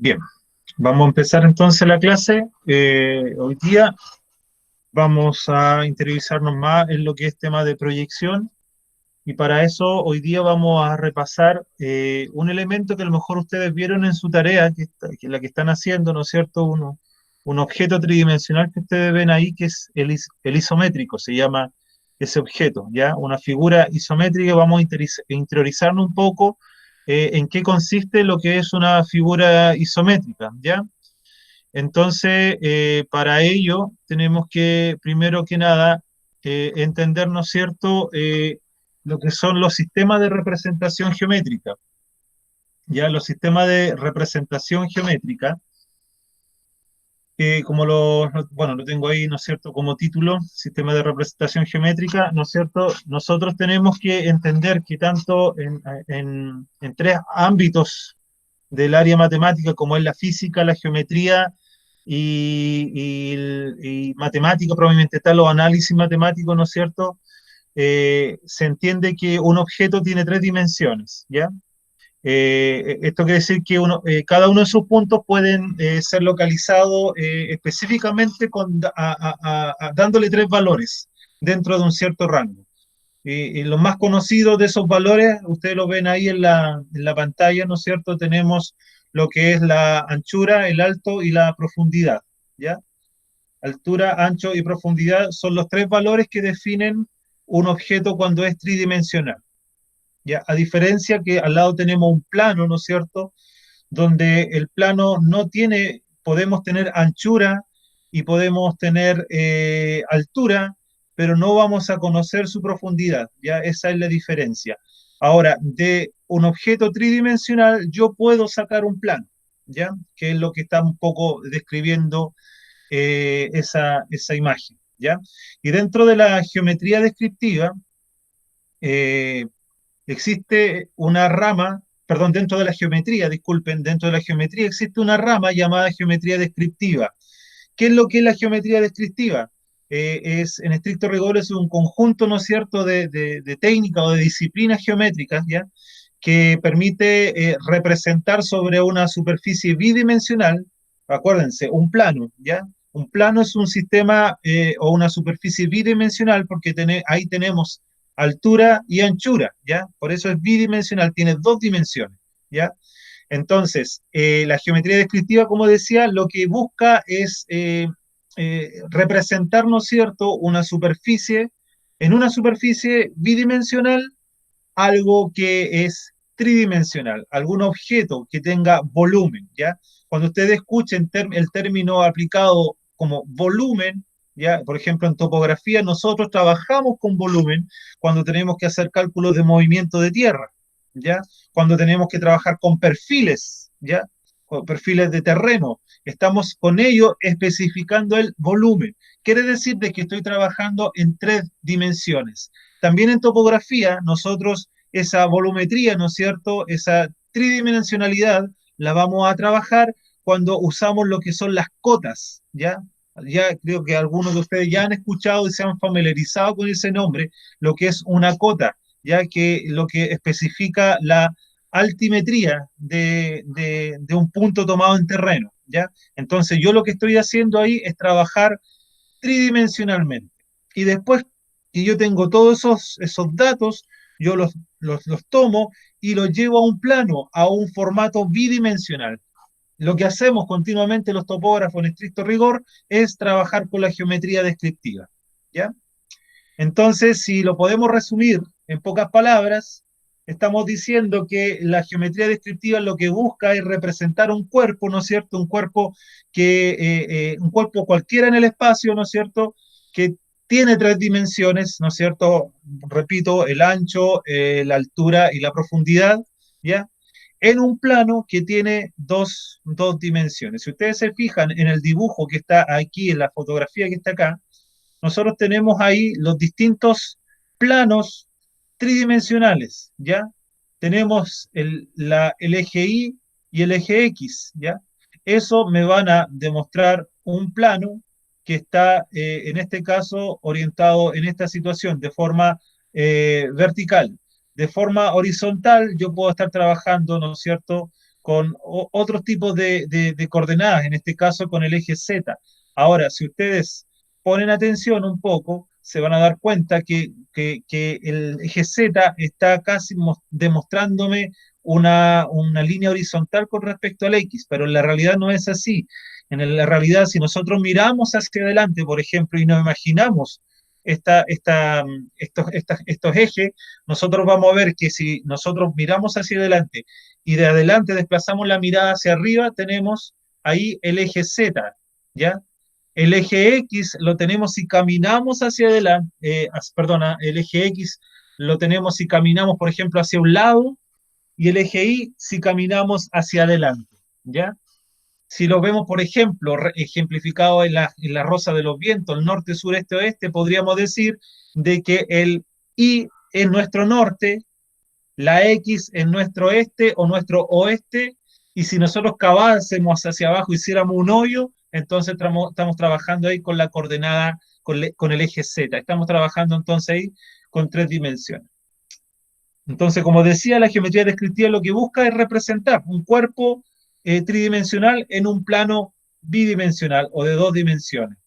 Bien, vamos a empezar entonces la clase. Hoy día vamos a interiorizarnos más en lo que es tema de proyección y para eso hoy día vamos a repasar un elemento que a lo mejor ustedes vieron en su tarea, que la que están haciendo, ¿no es cierto? Un objeto tridimensional que ustedes ven ahí, que es el isométrico, se llama ese objeto, ¿ya? Una figura isométrica. Vamos a interiorizarnos un poco en qué consiste lo que es una figura isométrica, ¿ya? Entonces, para ello tenemos que, primero que nada, entender, ¿no es cierto?, lo que son los sistemas de representación geométrica. Ya los sistemas de representación geométrica, como bueno, lo tengo ahí, ¿no es cierto?, como título, sistema de representación geométrica, ¿no es cierto? Nosotros tenemos que entender que tanto en tres ámbitos del área matemática, como es la física, la geometría y matemática, probablemente tal, o análisis matemático, ¿no es cierto? Se entiende que un objeto tiene tres dimensiones, ¿ya? Esto quiere decir que cada uno de sus puntos pueden ser localizados específicamente dándole tres valores dentro de un cierto rango. Y los más conocidos de esos valores, ustedes lo ven ahí en la pantalla, ¿no es cierto? Tenemos lo que es la anchura, el alto y la profundidad, ¿ya? Altura, ancho y profundidad son los tres valores que definen un objeto cuando es tridimensional, ¿ya? A diferencia que al lado tenemos un plano, ¿no es cierto? Donde el plano no tiene, podemos tener anchura y podemos tener altura, pero no vamos a conocer su profundidad, ¿ya? Esa es la diferencia. Ahora, de un objeto tridimensional yo puedo sacar un plano, ¿ya? Que es lo que está un poco describiendo esa imagen, ¿ya? Y dentro de la geometría descriptiva, eh, existe una rama, perdón, dentro de la geometría, disculpen, dentro de la geometría existe una rama llamada geometría descriptiva. ¿Qué es lo que es la geometría descriptiva? En estricto rigor, es un conjunto, ¿no es cierto?, de técnicas o de disciplinas geométricas, ¿ya?, que permite representar sobre una superficie bidimensional, acuérdense, un plano, ¿ya? Un plano es un sistema o una superficie bidimensional porque ahí tenemos altura y anchura, ¿ya? Por eso es bidimensional, tiene dos dimensiones, ¿ya? Entonces, la geometría descriptiva, como decía, lo que busca es representar, ¿no es cierto?, en una superficie bidimensional, algo que es tridimensional, algún objeto que tenga volumen, ¿ya? Cuando ustedes escuchen el término aplicado como volumen, ¿ya? Por ejemplo, en topografía nosotros trabajamos con volumen cuando tenemos que hacer cálculos de movimiento de tierra, ¿ya? Cuando tenemos que trabajar con perfiles, ¿ya? Con perfiles de terreno, estamos con ello especificando el volumen. Quiere decir de que estoy trabajando en tres dimensiones. También en topografía, nosotros esa volumetría, ¿no es cierto?, esa tridimensionalidad, la vamos a trabajar cuando usamos lo que son las cotas, ¿ya? Ya creo que algunos de ustedes ya han escuchado y se han familiarizado con ese nombre, lo que es una cota, ya que lo que especifica la altimetría de un punto tomado en terreno, ¿ya? Entonces yo lo que estoy haciendo ahí es trabajar tridimensionalmente. Y después que yo tengo todos esos datos, yo los tomo y los llevo a un plano, a un formato bidimensional. Lo que hacemos continuamente los topógrafos en estricto rigor es trabajar con la geometría descriptiva, ¿ya? Entonces, si lo podemos resumir en pocas palabras, estamos diciendo que la geometría descriptiva lo que busca es representar un cuerpo, ¿no es cierto? Un cuerpo cualquiera en el espacio, ¿no es cierto?, que tiene tres dimensiones, ¿no es cierto? Repito, el ancho, la altura y la profundidad, ¿ya? En un plano que tiene dos dimensiones. Si ustedes se fijan en el dibujo que está aquí, en la fotografía que está acá, nosotros tenemos ahí los distintos planos tridimensionales, ¿ya? Tenemos el eje Y y el eje X, ¿ya? Eso me van a demostrar un plano que está, en este caso, orientado en esta situación de forma vertical. De forma horizontal, yo puedo estar trabajando, ¿no es cierto?, otros tipos de coordenadas, en este caso con el eje Z. Ahora, si ustedes ponen atención un poco, se van a dar cuenta que el eje Z está casi demostrándome una línea horizontal con respecto al X, pero en la realidad no es así. La realidad, si nosotros miramos hacia adelante, por ejemplo, y nos imaginamos estos ejes, nosotros vamos a ver que si nosotros miramos hacia adelante y de adelante desplazamos la mirada hacia arriba, tenemos ahí el eje Z, ¿ya? El eje X lo tenemos si caminamos hacia adelante, perdona, el eje X lo tenemos si caminamos, por ejemplo, hacia un lado, y el eje Y si caminamos hacia adelante, ¿ya? Si lo vemos, por ejemplo, ejemplificado en la rosa de los vientos, el norte, sureste, oeste, podríamos decir de que el Y es nuestro norte, la X es nuestro este o nuestro oeste, y si nosotros cavásemos hacia abajo, hiciéramos un hoyo, entonces estamos trabajando ahí con la coordenada, con el eje Z. Estamos trabajando entonces ahí con tres dimensiones. Entonces, como decía, la geometría descriptiva lo que busca es representar un cuerpo tridimensional en un plano bidimensional o de dos dimensiones.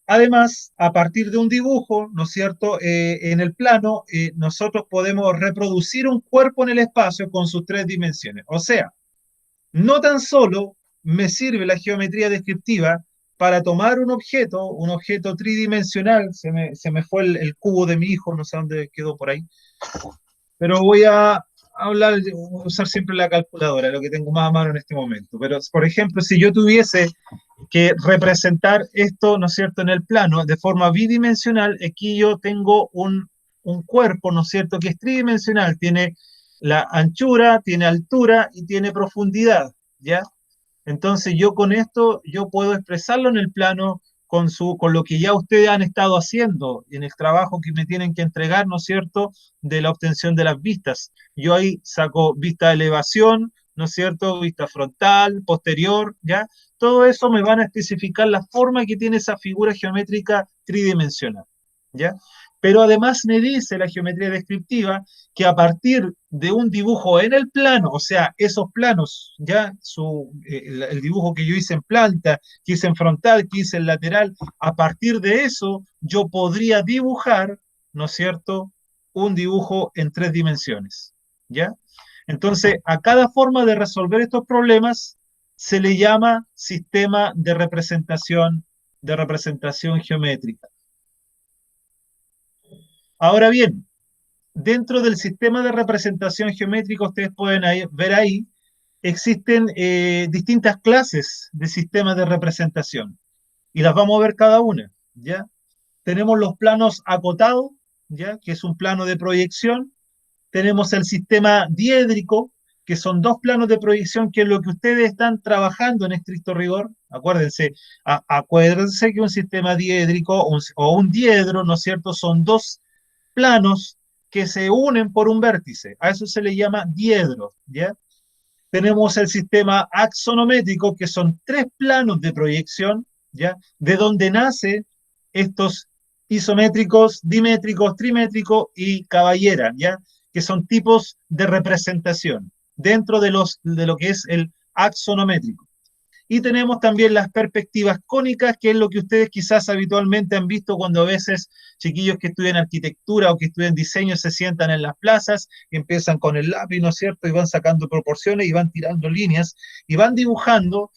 Además, a partir de un dibujo, ¿no es cierto?, en el plano, nosotros podemos reproducir un cuerpo en el espacio con sus tres dimensiones. O sea, no tan solo me sirve la geometría descriptiva para tomar un objeto tridimensional, se me fue el cubo de mi hijo, no sé dónde quedó por ahí, pero voy a usar siempre la calculadora, lo que tengo más a mano en este momento. Pero, por ejemplo, si yo tuviese que representar esto, ¿no es cierto?, en el plano de forma bidimensional, aquí yo tengo un cuerpo, ¿no es cierto?, que es tridimensional, tiene la anchura, tiene altura y tiene profundidad, ¿ya? Entonces yo con esto, yo puedo expresarlo en el plano con lo que ya ustedes han estado haciendo en el trabajo que me tienen que entregar, ¿no es cierto?, de la obtención de las vistas. Yo ahí saco vista de elevación, ¿no es cierto?, vista frontal, posterior, ¿ya? Todo eso me van a especificar la forma que tiene esa figura geométrica tridimensional, ¿ya? Pero además me dice la geometría descriptiva que a partir de un dibujo en el plano, o sea, esos planos, ya el dibujo que yo hice en planta, que hice en frontal, que hice en lateral, a partir de eso yo podría dibujar, ¿no es cierto?, un dibujo en tres dimensiones, ¿ya? Entonces, a cada forma de resolver estos problemas se le llama sistema de representación geométrica. Ahora bien, dentro del sistema de representación geométrica, ustedes pueden ver ahí, existen distintas clases de sistemas de representación y las vamos a ver cada una, ¿ya? Tenemos los planos acotados, ¿ya?, que es un plano de proyección. Tenemos el sistema diédrico, que son dos planos de proyección, que es lo que ustedes están trabajando en estricto rigor. Acuérdense, acuérdense que un sistema diédrico o un diedro, ¿no es cierto?, son dos planos que se unen por un vértice. A eso se le llama diedro, ¿ya? Tenemos el sistema axonométrico, que son tres planos de proyección, ¿ya?, de donde nace estos isométricos, dimétricos, trimétricos y caballera, ¿ya?, que son tipos de representación dentro de lo que es el axonométrico. Y tenemos también las perspectivas cónicas, que es lo que ustedes quizás habitualmente han visto cuando a veces chiquillos que estudian arquitectura o que estudian diseño se sientan en las plazas y empiezan con el lápiz, ¿no es cierto?, y van sacando proporciones y van tirando líneas y van dibujando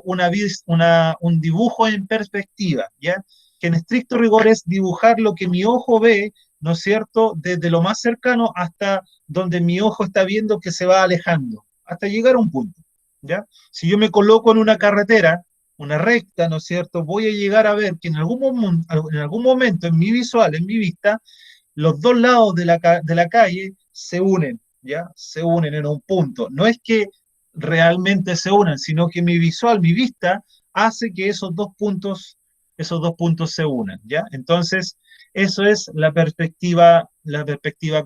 un dibujo en perspectiva, ¿ya? Que en estricto rigor es dibujar lo que mi ojo ve, ¿no es cierto?, desde lo más cercano hasta donde mi ojo está viendo que se va alejando, hasta llegar a un punto, ¿ya? Si yo me coloco en una carretera, una recta, ¿no es cierto?, voy a llegar a ver que en algún momento en mi visual, en mi vista, los dos lados de la calle se unen, ¿ya? Se unen en un punto. No es que realmente se unan, sino que mi visual, mi vista, hace que esos dos puntos se unan, ¿ya? Entonces, eso es la perspectiva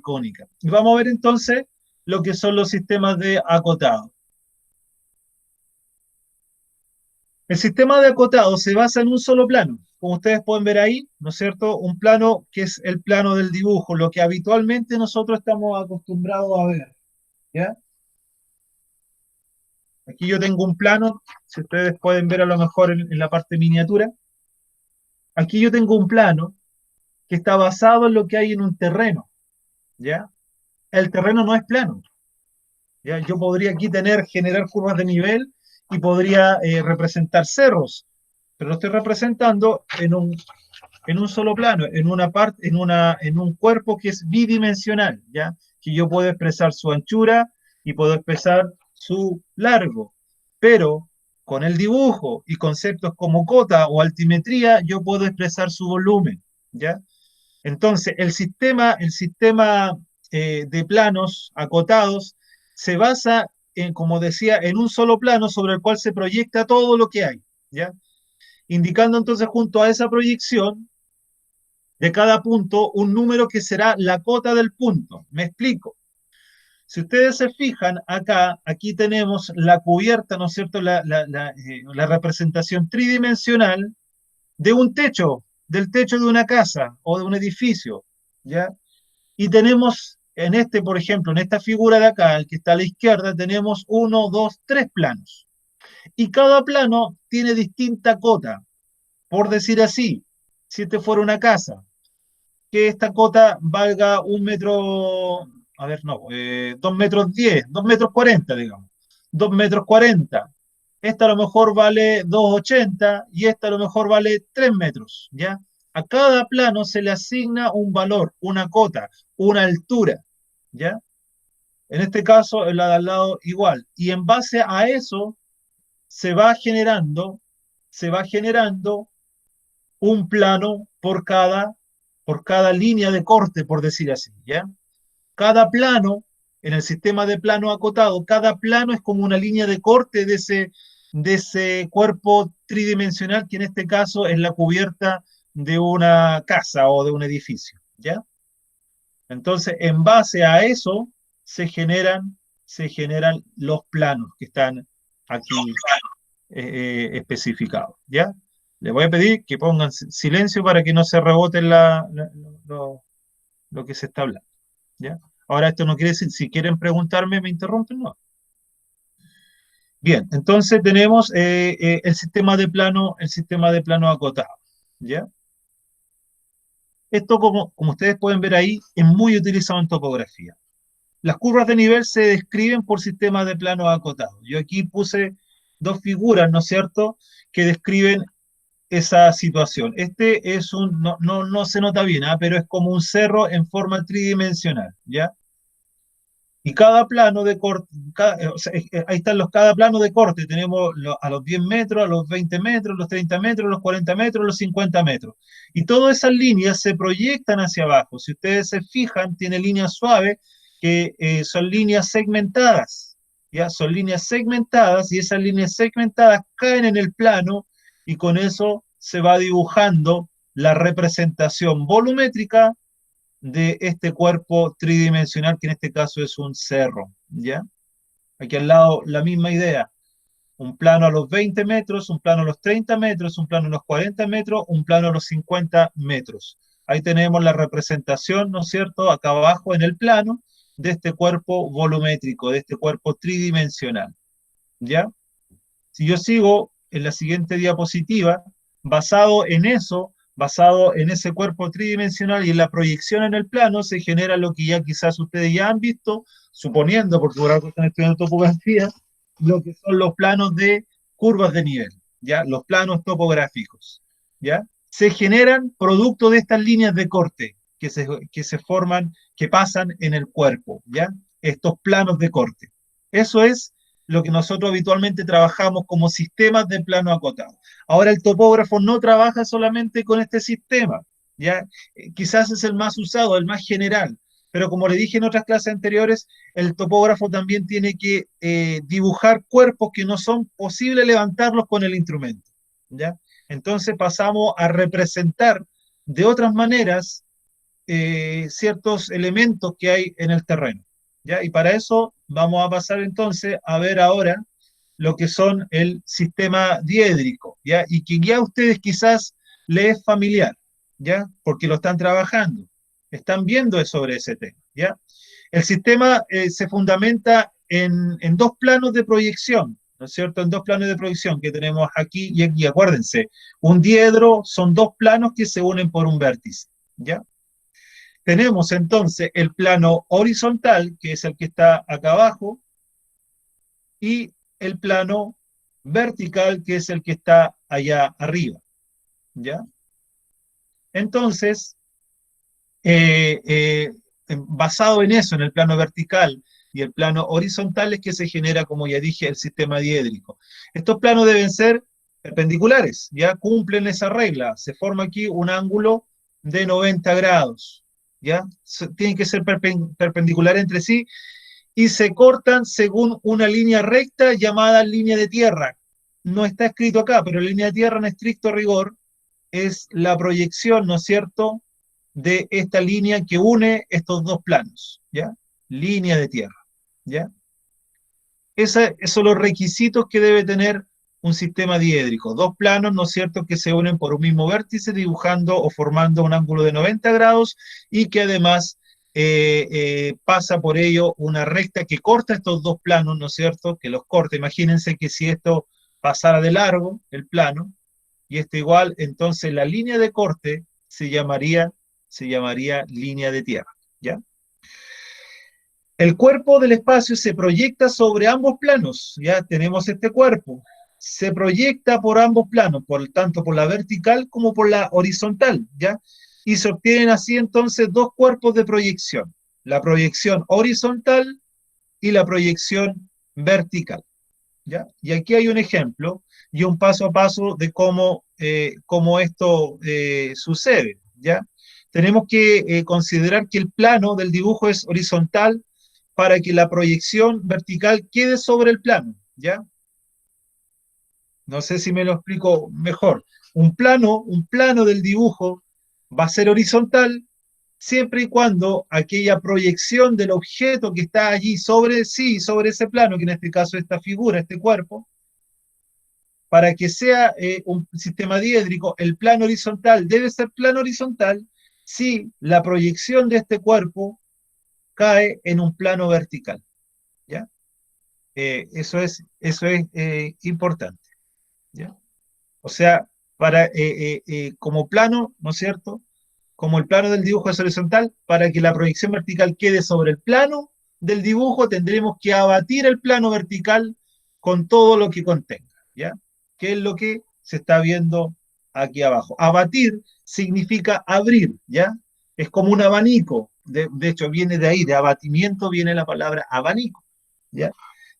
cónica. Y vamos a ver entonces lo que son los sistemas de acotado. El sistema de acotado se basa en un solo plano, como ustedes pueden ver ahí, ¿no es cierto? Un plano que es el plano del dibujo, lo que habitualmente nosotros estamos acostumbrados a ver, ¿ya? Aquí yo tengo un plano, si ustedes pueden ver a lo mejor en la parte miniatura. Aquí yo tengo un plano que está basado en lo que hay en un terreno, ¿ya? El terreno no es plano, ¿ya? Yo podría aquí generar curvas de nivel y podría representar cerros, pero lo estoy representando en un solo plano, en una parte, en un cuerpo que es bidimensional, ¿ya? Que yo puedo expresar su anchura y puedo expresar su largo, pero con el dibujo y conceptos como cota o altimetría, yo puedo expresar su volumen, ¿ya? Entonces, el sistema de planos acotados se basa en, como decía, en un solo plano sobre el cual se proyecta todo lo que hay, ¿ya? Indicando entonces junto a esa proyección de cada punto un número que será la cota del punto. Me explico. Si ustedes se fijan acá, aquí tenemos la cubierta, ¿no es cierto? La representación tridimensional de un techo, del techo de una casa o de un edificio, ¿ya? Y tenemos en este, por ejemplo, en esta figura de acá, el que está a la izquierda, tenemos uno, dos, tres planos. Y cada plano tiene distinta cota. Por decir así, si este fuera una casa, que esta cota valga un metro, a ver, no, 2 metros 10, 2 metros 40, digamos, 2 metros 40. Esta a lo mejor vale 2,80 y esta a lo mejor vale 3 metros, ¿ya? A cada plano se le asigna un valor, una cota, una altura, ¿ya? En este caso, el de al lado igual. Y en base a eso se va generando, se va generando un plano por cada línea de corte, por decir así, ¿ya? Cada plano, en el sistema de plano acotado, cada plano es como una línea de corte de ese cuerpo tridimensional que en este caso es la cubierta de una casa o de un edificio, ¿ya? Entonces, en base a eso se generan los planos que están aquí especificados, ¿ya? Les voy a pedir que pongan silencio para que no se rebote lo que se está hablando, ¿ya? Ahora, esto no quiere decir, si quieren preguntarme, me interrumpen, no. Bien, entonces tenemos el sistema de plano acotado, ¿ya? Esto, como ustedes pueden ver ahí, es muy utilizado en topografía. Las curvas de nivel se describen por sistemas de plano acotado. Yo aquí puse dos figuras, ¿no es cierto?, que describen esa situación. Este es no se nota bien, ¿ah? Pero es como un cerro en forma tridimensional, ¿ya? Y cada plano de corte, o sea, ahí están cada plano de corte, tenemos a los 10 metros, a los 20 metros, los 30 metros, los 40 metros, los 50 metros. Y todas esas líneas se proyectan hacia abajo. Si ustedes se fijan, tiene líneas suaves que son líneas segmentadas, ¿ya? Son líneas segmentadas y esas líneas segmentadas caen en el plano y con eso se va dibujando la representación volumétrica de este cuerpo tridimensional, que en este caso es un cerro, ¿ya? Aquí al lado la misma idea, un plano a los 20 metros, un plano a los 30 metros, un plano a los 40 metros, un plano a los 50 metros. Ahí tenemos la representación, ¿no es cierto?, acá abajo en el plano, de este cuerpo volumétrico, de este cuerpo tridimensional, ¿ya? Si yo sigo en la siguiente diapositiva, basado en eso, basado en ese cuerpo tridimensional y en la proyección en el plano, se genera lo que ya quizás ustedes ya han visto, suponiendo, porque por algo están estudiando topografía, lo que son los planos de curvas de nivel, ¿ya? Los planos topográficos, ¿ya? Se generan producto de estas líneas de corte que se forman, que pasan en el cuerpo, ¿ya? Estos planos de corte. Eso es lo que nosotros habitualmente trabajamos como sistemas de plano acotado. Ahora el topógrafo no trabaja solamente con este sistema, ¿ya? Quizás es el más usado, el más general, pero como le dije en otras clases anteriores, el topógrafo también tiene que dibujar cuerpos que no son posibles levantarlos con el instrumento, ¿ya? Entonces pasamos a representar de otras maneras ciertos elementos que hay en el terreno, ¿ya? Y para eso vamos a pasar entonces a ver ahora lo que son el sistema diédrico, ¿ya? Y que ya a ustedes quizás les es familiar, ¿ya? Porque lo están trabajando, están viendo sobre ese tema, ¿ya? El sistema se fundamenta en dos planos de proyección, ¿no es cierto? En dos planos de proyección que tenemos aquí y aquí. Acuérdense, un diedro son dos planos que se unen por un vértice, ¿ya? Tenemos entonces el plano horizontal, que es el que está acá abajo, y el plano vertical, que es el que está allá arriba, ¿ya? Entonces, eh, eh, basado en eso, en el plano vertical y el plano horizontal, es que se genera, como ya dije, el sistema diédrico. Estos planos deben ser perpendiculares, ya cumplen esa regla. Se forma aquí un ángulo de 90 grados, ¿ya? Tienen que ser perpendiculares entre sí y se cortan según una línea recta llamada línea de tierra. No está escrito acá, pero la línea de tierra en estricto rigor es la proyección, ¿no es cierto?, de esta línea que une estos dos planos, ¿ya? Línea de tierra, ¿ya? Esos son los requisitos que debe tener un sistema diédrico. Dos planos, ¿no es cierto?, que se unen por un mismo vértice, dibujando o formando un ángulo de 90 grados y que además pasa por ello una recta que corta estos dos planos, ¿no es cierto?, que los corta. Imagínense que si esto pasara de largo, el plano, y este igual, entonces la línea de corte se llamaría línea de tierra, ¿ya? El cuerpo del espacio se proyecta sobre ambos planos, ya tenemos este cuerpo, se proyecta por ambos planos, por tanto por la vertical como por la horizontal, ¿ya? Y se obtienen así entonces dos cuerpos de proyección, la proyección horizontal y la proyección vertical, ¿ya? Y aquí hay un ejemplo y un paso a paso de cómo esto sucede, ¿ya? Tenemos que considerar que el plano del dibujo es horizontal para que la proyección vertical quede sobre el plano, ¿ya? No sé si me lo explico mejor. Un plano del dibujo va a ser horizontal siempre y cuando aquella proyección del objeto que está allí sobre sí, sobre ese plano, que en este caso esta figura, este cuerpo, para que sea un sistema diédrico, el plano horizontal debe ser plano horizontal si la proyección de este cuerpo cae en un plano vertical, ¿ya? Eso es importante, ¿ya? O sea, como plano, ¿no es cierto? Como el plano del dibujo es horizontal, para que la proyección vertical quede sobre el plano del dibujo, tendremos que abatir el plano vertical con todo lo que contenga, ¿ya? ¿Qué es lo que se está viendo aquí abajo? Abatir significa abrir, ¿ya? Es como un abanico, de hecho viene de ahí, de abatimiento viene la palabra abanico, ¿ya?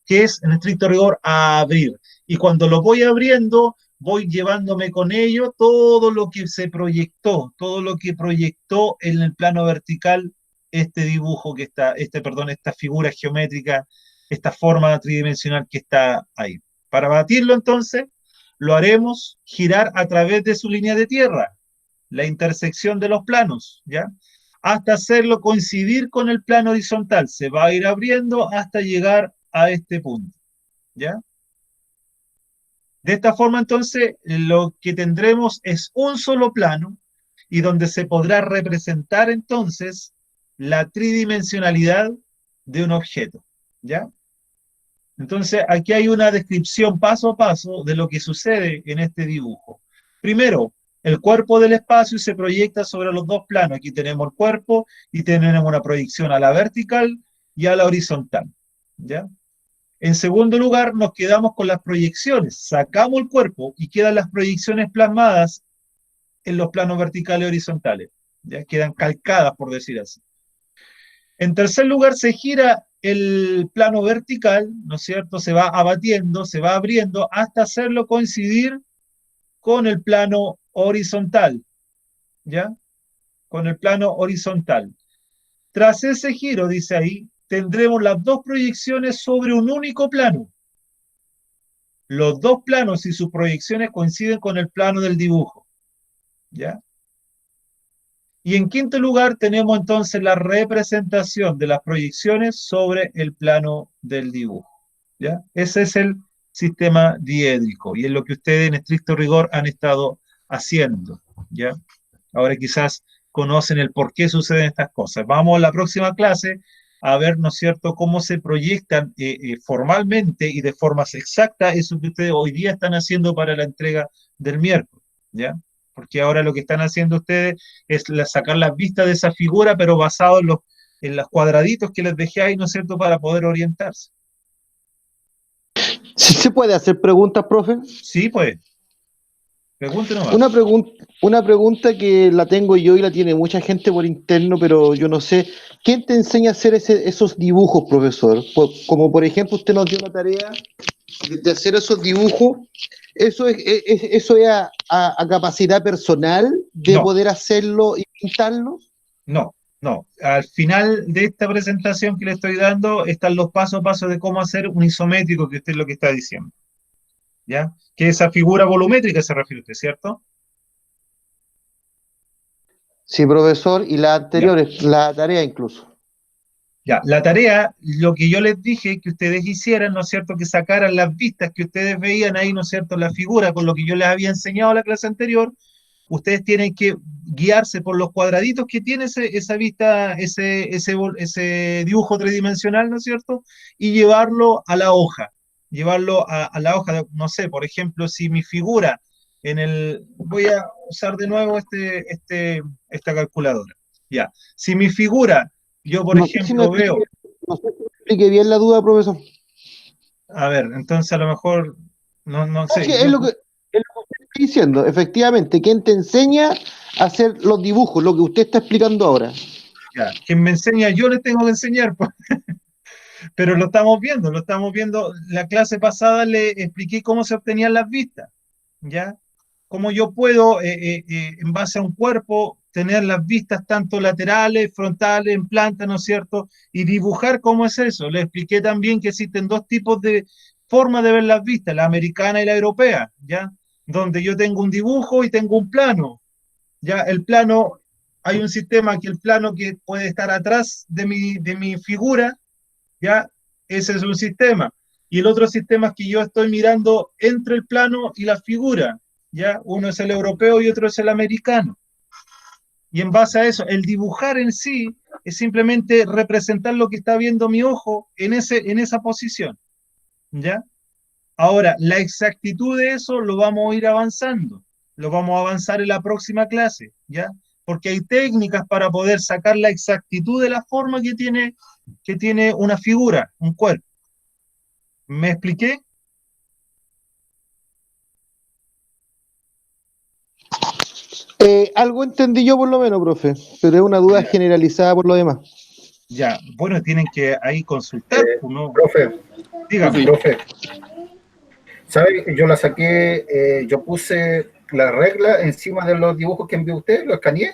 Que es en estricto rigor abrir. Y cuando lo voy abriendo, voy llevándome con ello todo lo que se proyectó, todo lo que proyectó en el plano vertical este dibujo que está, perdón, esta figura geométrica, esta forma tridimensional que está ahí. Para batirlo entonces, lo haremos girar a través de su línea de tierra, la intersección de los planos, ¿ya? Hasta hacerlo coincidir con el plano horizontal. Se va a ir abriendo hasta llegar a este punto, ¿ya? De esta forma, entonces, lo que tendremos es un solo plano y donde se podrá representar, entonces, la tridimensionalidad de un objeto, ¿ya? Entonces, aquí hay una descripción paso a paso de lo que sucede en este dibujo. Primero, el cuerpo del espacio se proyecta sobre los dos planos. Aquí tenemos el cuerpo y tenemos una proyección a la vertical y a la horizontal, ¿ya? En segundo lugar, nos quedamos con las proyecciones. Sacamos el cuerpo y quedan las proyecciones plasmadas en los planos verticales y horizontales. Ya quedan calcadas, por decir así. En tercer lugar, se gira el plano vertical, ¿no es cierto? Se va abatiendo, se va abriendo hasta hacerlo coincidir con el plano horizontal, ¿ya? Con el plano horizontal. Tras ese giro, dice ahí, tendremos las dos proyecciones sobre un único plano. Los dos planos y sus proyecciones coinciden con el plano del dibujo, ¿ya? Y en quinto lugar tenemos entonces la representación de las proyecciones sobre el plano del dibujo, ¿ya? Ese es el sistema diédrico y es lo que ustedes en estricto rigor han estado haciendo, ¿ya? Ahora quizás conocen el por qué suceden estas cosas. Vamos a la próxima clase a ver, ¿no es cierto?, cómo se proyectan formalmente y de formas exactas eso que ustedes hoy día están haciendo para la entrega del miércoles, ¿ya? Porque ahora lo que están haciendo ustedes es sacar las vistas de esa figura, pero basado en los cuadraditos que les dejé ahí, ¿no es cierto?, para poder orientarse. ¿Sí se puede hacer preguntas, profe? Sí, pues, pregunte nomás. Una pregunta que la tengo yo y la tiene mucha gente por interno, pero yo no sé. ¿Quién te enseña a hacer esos dibujos, profesor? Como por ejemplo usted nos dio la tarea de hacer esos dibujos. ¿Eso es a capacidad personal de No, poder hacerlo y pintarlo? no, no. Al final de esta presentación que le estoy dando están los pasos a paso de cómo hacer un isométrico, que usted es lo que está diciendo, ¿ya? Que esa figura volumétrica se refiere usted, ¿cierto? Sí, profesor, y las Ya. anteriores, la tarea incluso. Ya, la tarea, lo que yo les dije que ustedes hicieran, ¿no es cierto?, que sacaran las vistas que ustedes veían ahí, ¿no es cierto?, la figura con lo que yo les había enseñado en la clase anterior, ustedes tienen que guiarse por los cuadraditos que tiene esa vista, ese dibujo tridimensional, ¿no es cierto?, y llevarlo a la hoja, llevarlo a la hoja, no sé, por ejemplo, si mi figura voy a usar de nuevo esta calculadora, ya, si mi figura, yo por No sé si me ejemplo explique, veo, no sé si me explique bien la duda, profesor. a ver, entonces a lo mejor, no No, sí, sé, es lo que usted está diciendo. Efectivamente, ¿quién te enseña a hacer los dibujos? Lo que usted está explicando ahora. ya, quien me enseña, yo les tengo que enseñar, pues. Pero lo estamos viendo. La clase pasada le expliqué cómo se obtenían las vistas, ¿ya? Cómo yo puedo, en base a un cuerpo, tener las vistas tanto laterales, frontales, en planta, ¿no es cierto? Y dibujar cómo es eso. Le expliqué también que existen dos tipos de formas de ver las vistas, la americana y la europea, ¿ya? Donde yo tengo un dibujo y tengo un plano, ¿ya? El plano, hay un sistema que el plano que puede estar atrás de mi figura, ¿ya? Ese es un sistema. Y el otro sistema es que yo estoy mirando entre el plano y la figura, ¿ya? Uno es el europeo y otro es el americano. Y en base a eso, el dibujar en sí es simplemente representar lo que está viendo mi ojo en esa posición, ¿ya? Ahora, la exactitud de eso lo vamos a ir avanzando, lo vamos a avanzar en la próxima clase, ¿ya? Porque hay técnicas para poder sacar la exactitud de la forma que tiene una figura, un cuerpo. ¿Me expliqué? Algo entendí yo por lo menos, profe, pero es una duda Ya, generalizada por lo demás. ya. Bueno, tienen que ahí consultar, pues, ¿no? Profe, Dígame, profe, ¿sabe? Yo la saqué, yo puse la regla encima de los dibujos que envió usted, lo escaneé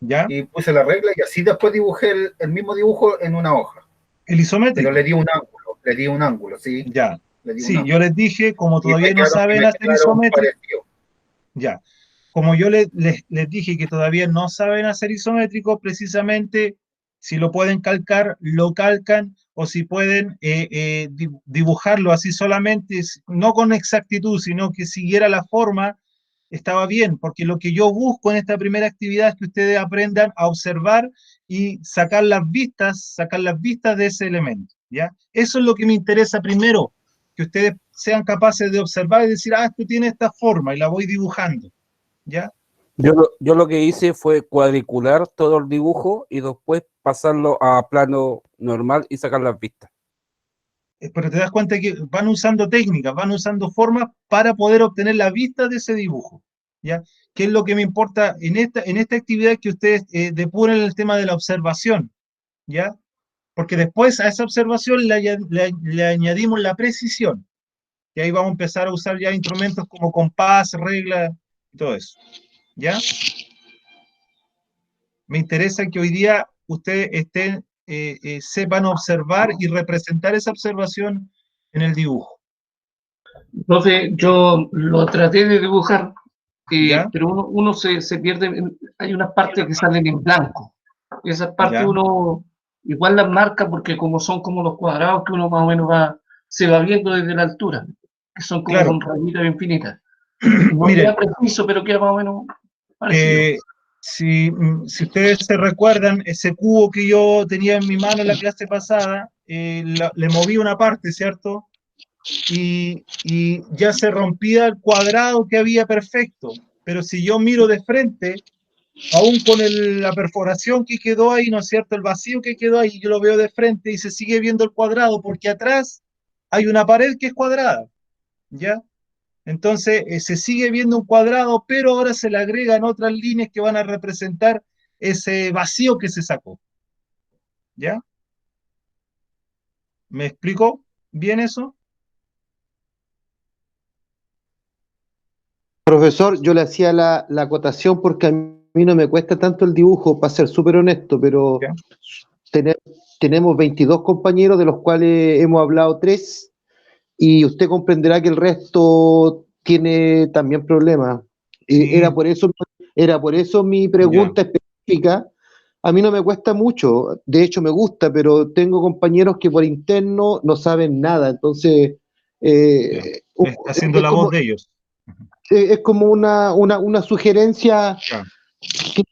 ¿ya? y puse la regla y así después dibujé el mismo dibujo en una hoja, El pero isométrico, le di un ángulo, sí, ya. le di un Sí, yo ángulo. les dije, como Y todavía no y saben me hacer quedaron isométrico, parecidos. ya. Como yo les dije que todavía no saben hacer isométrico, precisamente si lo pueden calcar, lo calcan, o si pueden dibujarlo así solamente, no con exactitud, sino que siguiera la forma, estaba bien, porque lo que yo busco en esta primera actividad es que ustedes aprendan a observar y sacar las vistas de ese elemento, ¿ya? Eso es lo que me interesa primero, que ustedes sean capaces de observar y decir, esto tiene esta forma y la voy dibujando, ¿ya? Yo lo que hice fue cuadricular todo el dibujo y después pasarlo a plano normal y sacar las vistas. Pero te das cuenta que van usando técnicas, van usando formas para poder obtener la vista de ese dibujo, ¿ya? ¿Qué es lo que me importa en esta actividad? Que ustedes depuren el tema de la observación, ¿ya? Porque después a esa observación le añadimos la precisión, y ahí vamos a empezar a usar ya instrumentos como compás, regla y todo eso, ¿ya? Me interesa que hoy día ustedes sepan observar y representar esa observación en el dibujo, Entonces yo lo traté de dibujar, ¿ya? pero uno se pierde, hay unas partes que salen en blanco. Esas partes ¿Ya? uno igual las marca porque como son como los cuadrados que uno más o menos se va viendo desde la altura, que son como Claro. con rayitas infinitas. No queda Miren, preciso, pero queda más o menos parecido. eh, si ustedes se recuerdan, ese cubo que yo tenía en mi mano en la clase pasada, le moví una parte, ¿cierto? Y ya se rompía el cuadrado que había perfecto. Pero si yo miro de frente, aún con la perforación que quedó ahí, ¿no es cierto? El vacío que quedó ahí, yo lo veo de frente y se sigue viendo el cuadrado porque atrás hay una pared que es cuadrada, ¿ya? Entonces se sigue viendo un cuadrado, pero ahora se le agregan otras líneas que van a representar ese vacío que se sacó, ¿ya? ¿Me explico bien eso? Profesor, yo le hacía la acotación porque a mí no me cuesta tanto el dibujo, para ser súper honesto, pero ¿Ya? tene- tenemos 22 compañeros, de los cuales hemos hablado 3, y usted comprenderá que el resto tiene también problemas. Y Sí, era por eso mi ya, pregunta específica. A mí no me cuesta mucho, de hecho me gusta, pero tengo compañeros que por interno no saben nada, entonces ya. eh, Está haciendo es la voz como, de ellos. es como una sugerencia Ya.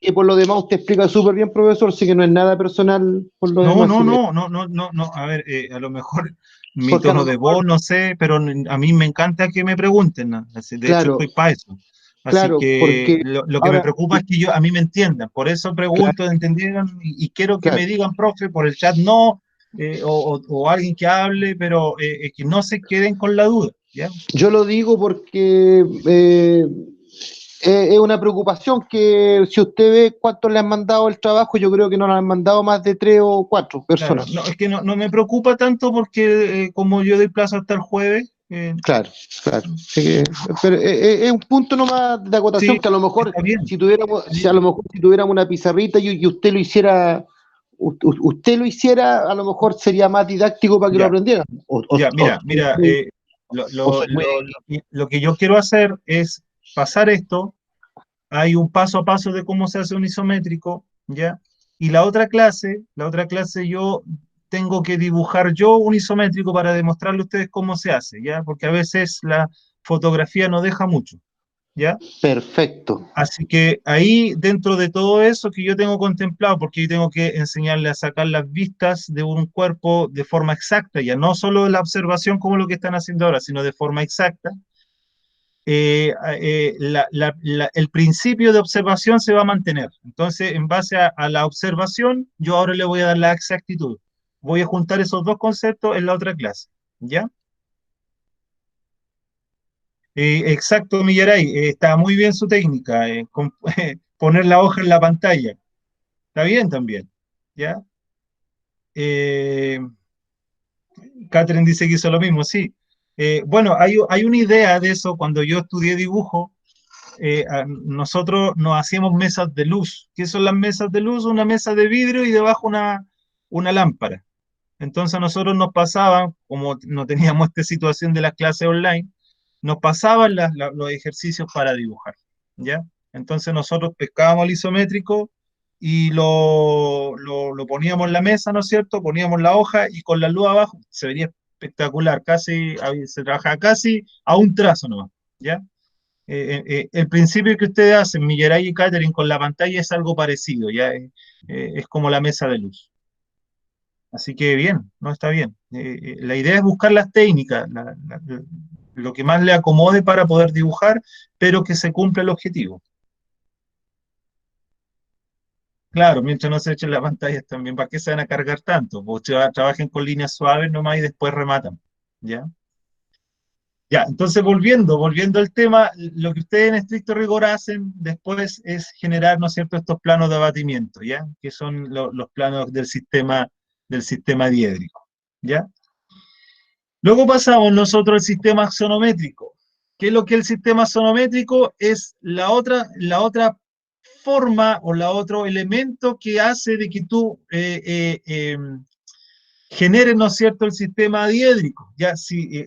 que por lo demás usted explica súper bien, profesor, así que no es nada personal por lo No, demás, no, así que, no, no, no, no, no. A ver, a lo mejor mi porque a tono lo de mejor, voz, no sé, pero a mí me encanta que me pregunten, ¿no? De hecho, claro, estoy para eso. Así claro, que porque lo que me ahora, preocupa es que a mí me entiendan. Por eso claro, pregunto, ¿entendieron? Y quiero que claro. me digan, profe, por el chat no, o alguien que hable, pero que no se queden con la duda, ¿ya? Yo lo digo porque es una preocupación que si usted ve cuántos le han mandado el trabajo, yo creo que no le han mandado más de 3 o 4 Claro, personas. no, es que no me preocupa tanto porque como yo doy plazo hasta el jueves, Claro, claro. Así que, pero es un punto nomás de acotación sí, que a lo mejor está bien, está a lo bien. mejor si tuviéramos una pizarrita y usted lo hiciera, usted lo hiciera, a lo mejor sería más didáctico para que lo Ya. aprendieran. Ya, mira, Soy muy- lo que yo quiero hacer es pasar esto. Hay un paso a paso de cómo se hace un isométrico, ¿ya? Y la otra clase yo tengo que dibujar yo un isométrico para demostrarle a ustedes cómo se hace, ¿ya? Porque a veces la fotografía no deja mucho, ¿ya? Perfecto. Así que ahí, dentro de todo eso que yo tengo contemplado, porque yo tengo que enseñarle a sacar las vistas de un cuerpo de forma exacta, ya no solo la observación como lo que están haciendo ahora, sino de forma exacta, el principio de observación se va a mantener. Entonces, en base a la observación, yo ahora le voy a dar la exactitud. Voy a juntar esos dos conceptos en la otra clase, ¿ya? Exacto, Millaray, está muy bien su técnica, poner la hoja en la pantalla. Está bien también, ¿ya? Eh, Catherine dice que hizo lo mismo, sí. Bueno, hay una idea de eso cuando yo estudié dibujo. Nosotros nos hacíamos mesas de luz. ¿Qué son las mesas de luz? Una mesa de vidrio y debajo una lámpara. Entonces nosotros nos pasaban, como no teníamos esta situación de las clases online, nos pasaban los ejercicios para dibujar, ¿ya? Entonces nosotros pescábamos el isométrico y lo poníamos en la mesa, ¿no es cierto? Poníamos la hoja y con la luz abajo se vería espectacular, casi, se trabajaba casi a un trazo nomás, ¿ya? El principio que ustedes hacen, Milleray y Catherine, con la pantalla es algo parecido, ¿ya? Es como la mesa de luz. Así que bien, no está bien. La idea es buscar las técnicas, lo que más le acomode para poder dibujar, pero que se cumpla el objetivo. Claro, mientras no se echen las pantallas también, ¿para qué se van a cargar tanto? Pues trabajen con líneas suaves nomás y después rematan, ¿ya? Ya, entonces volviendo al tema, lo que ustedes en estricto rigor hacen después es generar, ¿no es cierto?, estos planos de abatimiento, ¿ya? Que son los planos del sistema diédrico, ¿ya? Luego pasamos nosotros al sistema axonométrico. ¿Qué es lo que es el sistema axonométrico? Es la otra forma o la otro elemento que hace de que tú generes, ¿no es cierto?, el sistema diédrico. Ya, si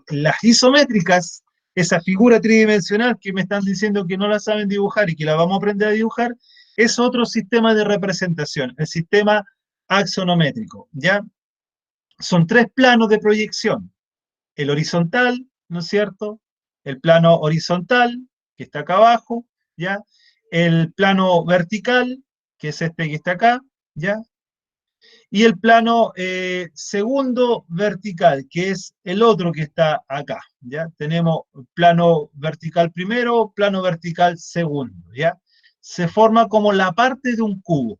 las isométricas, esa figura tridimensional que me están diciendo que no la saben dibujar y que la vamos a aprender a dibujar, es otro sistema de representación, el sistema axonométrico, ¿ya? Son 3 planos de proyección. El horizontal, ¿no es cierto? El plano horizontal, que está acá abajo, ¿ya? el plano vertical, que es este que está acá, ¿ya? Y el plano segundo vertical, que es el otro que está acá, ¿ya? Tenemos plano vertical primero, plano vertical segundo, ¿ya? Se forma como la parte de un cubo.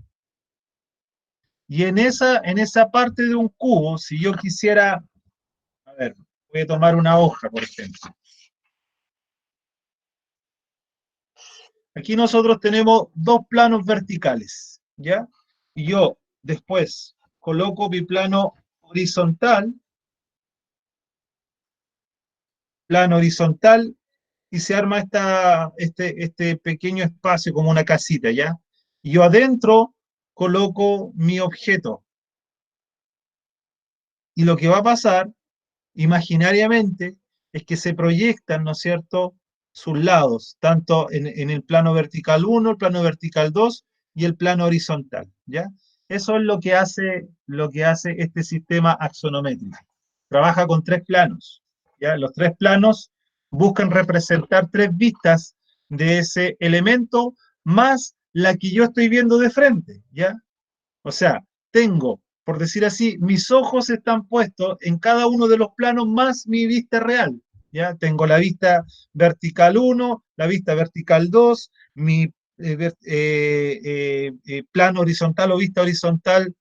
Y en esa parte de un cubo, si yo quisiera, a ver, voy a tomar una hoja, por ejemplo. Aquí nosotros tenemos dos planos verticales, ¿ya? Y yo después coloco mi plano horizontal, y se arma este pequeño espacio como una casita, ¿ya? Y yo adentro coloco mi objeto. Y lo que va a pasar, imaginariamente, es que se proyectan, ¿no es cierto?, sus lados, tanto en el plano vertical 1, el plano vertical 2 y el plano horizontal, ¿ya? Eso es lo que hace este sistema axonométrico. Trabaja con tres planos, ¿ya? Los tres planos buscan representar tres vistas de ese elemento más la que yo estoy viendo de frente, ¿ya? O sea, tengo, por decir así, mis ojos están puestos en cada uno de los planos más mi vista real. ¿Ya? Tengo la vista vertical 1, la vista vertical 2, mi plano horizontal o vista horizontal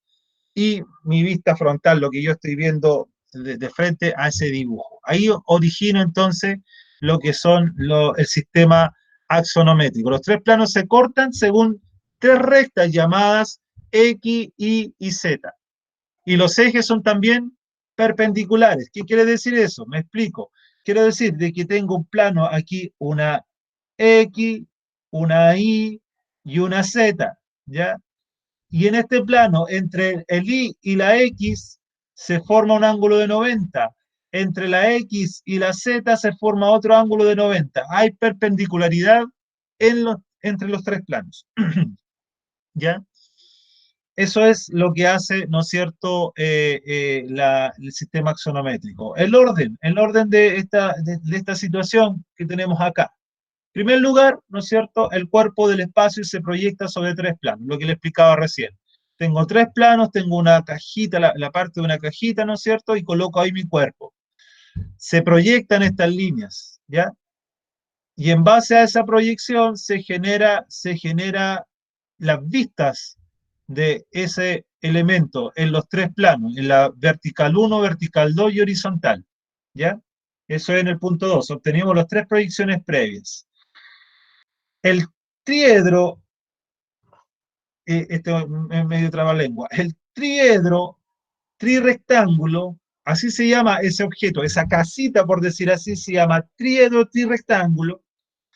y mi vista frontal, lo que yo estoy viendo de frente a ese dibujo. Ahí origino entonces lo que son el sistema axonométrico. Los tres planos se cortan según tres rectas llamadas X, Y y Z. Y los ejes son también perpendiculares. ¿Qué quiere decir eso? Me explico. Quiero decir de que tengo un plano aquí, una X, una Y y una Z, ¿ya? Y en este plano, entre el Y y la X, se forma un ángulo de 90. Entre la X y la Z se forma otro ángulo de 90. Hay perpendicularidad entre los tres planos. ¿Ya? Eso es lo que hace, ¿no es cierto?, el sistema axonométrico. El orden de esta situación que tenemos acá. En primer lugar, ¿no es cierto?, el cuerpo del espacio se proyecta sobre tres planos, lo que le explicaba recién. Tengo tres planos, tengo una cajita, la parte de una cajita, ¿no es cierto?, y coloco ahí mi cuerpo. Se proyectan estas líneas, ¿ya? Y en base a esa proyección se genera las vistas de ese elemento en los tres planos, en la vertical 1, vertical 2 y horizontal, ¿ya? Eso es en el punto 2. Obtenemos las tres proyecciones previas. El triedro, este es medio trabalengua, el triedro, trirectángulo, así se llama ese objeto, esa casita, por decir así, se llama triedro, trirectángulo,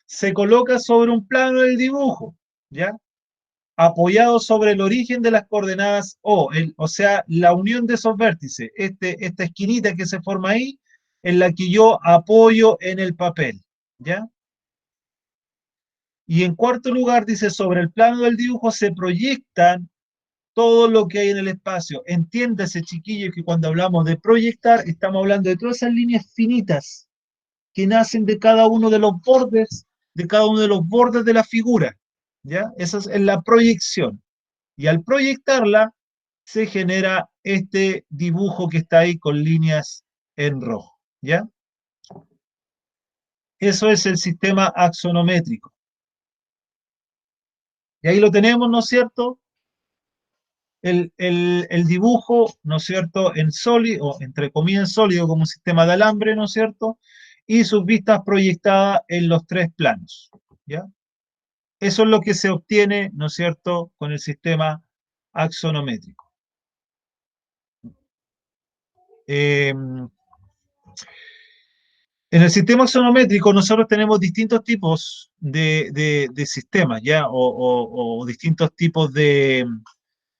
se coloca sobre un plano del dibujo, ¿ya? Apoyado sobre el origen de las coordenadas o sea, la unión de esos vértices, esta esquinita que se forma ahí, en la que yo apoyo en el papel, ¿ya? Y en cuarto lugar dice, sobre el plano del dibujo se proyectan todo lo que hay en el espacio. Entiéndase, chiquillos, que cuando hablamos de proyectar, estamos hablando de todas esas líneas finitas que nacen de cada uno de los bordes, de la figura, ¿ya? Esa es la proyección. Y al proyectarla, se genera este dibujo que está ahí con líneas en rojo, ¿ya? Eso es el sistema axonométrico. Y ahí lo tenemos, ¿no es cierto? El dibujo, ¿no es cierto?, en sólido, o entre comillas en sólido, como un sistema de alambre, ¿no es cierto?, y sus vistas proyectadas en los tres planos, ¿ya? Eso es lo que se obtiene, ¿no es cierto?, con el sistema axonométrico. En el sistema axonométrico nosotros tenemos distintos tipos de sistemas, ¿ya? O distintos tipos de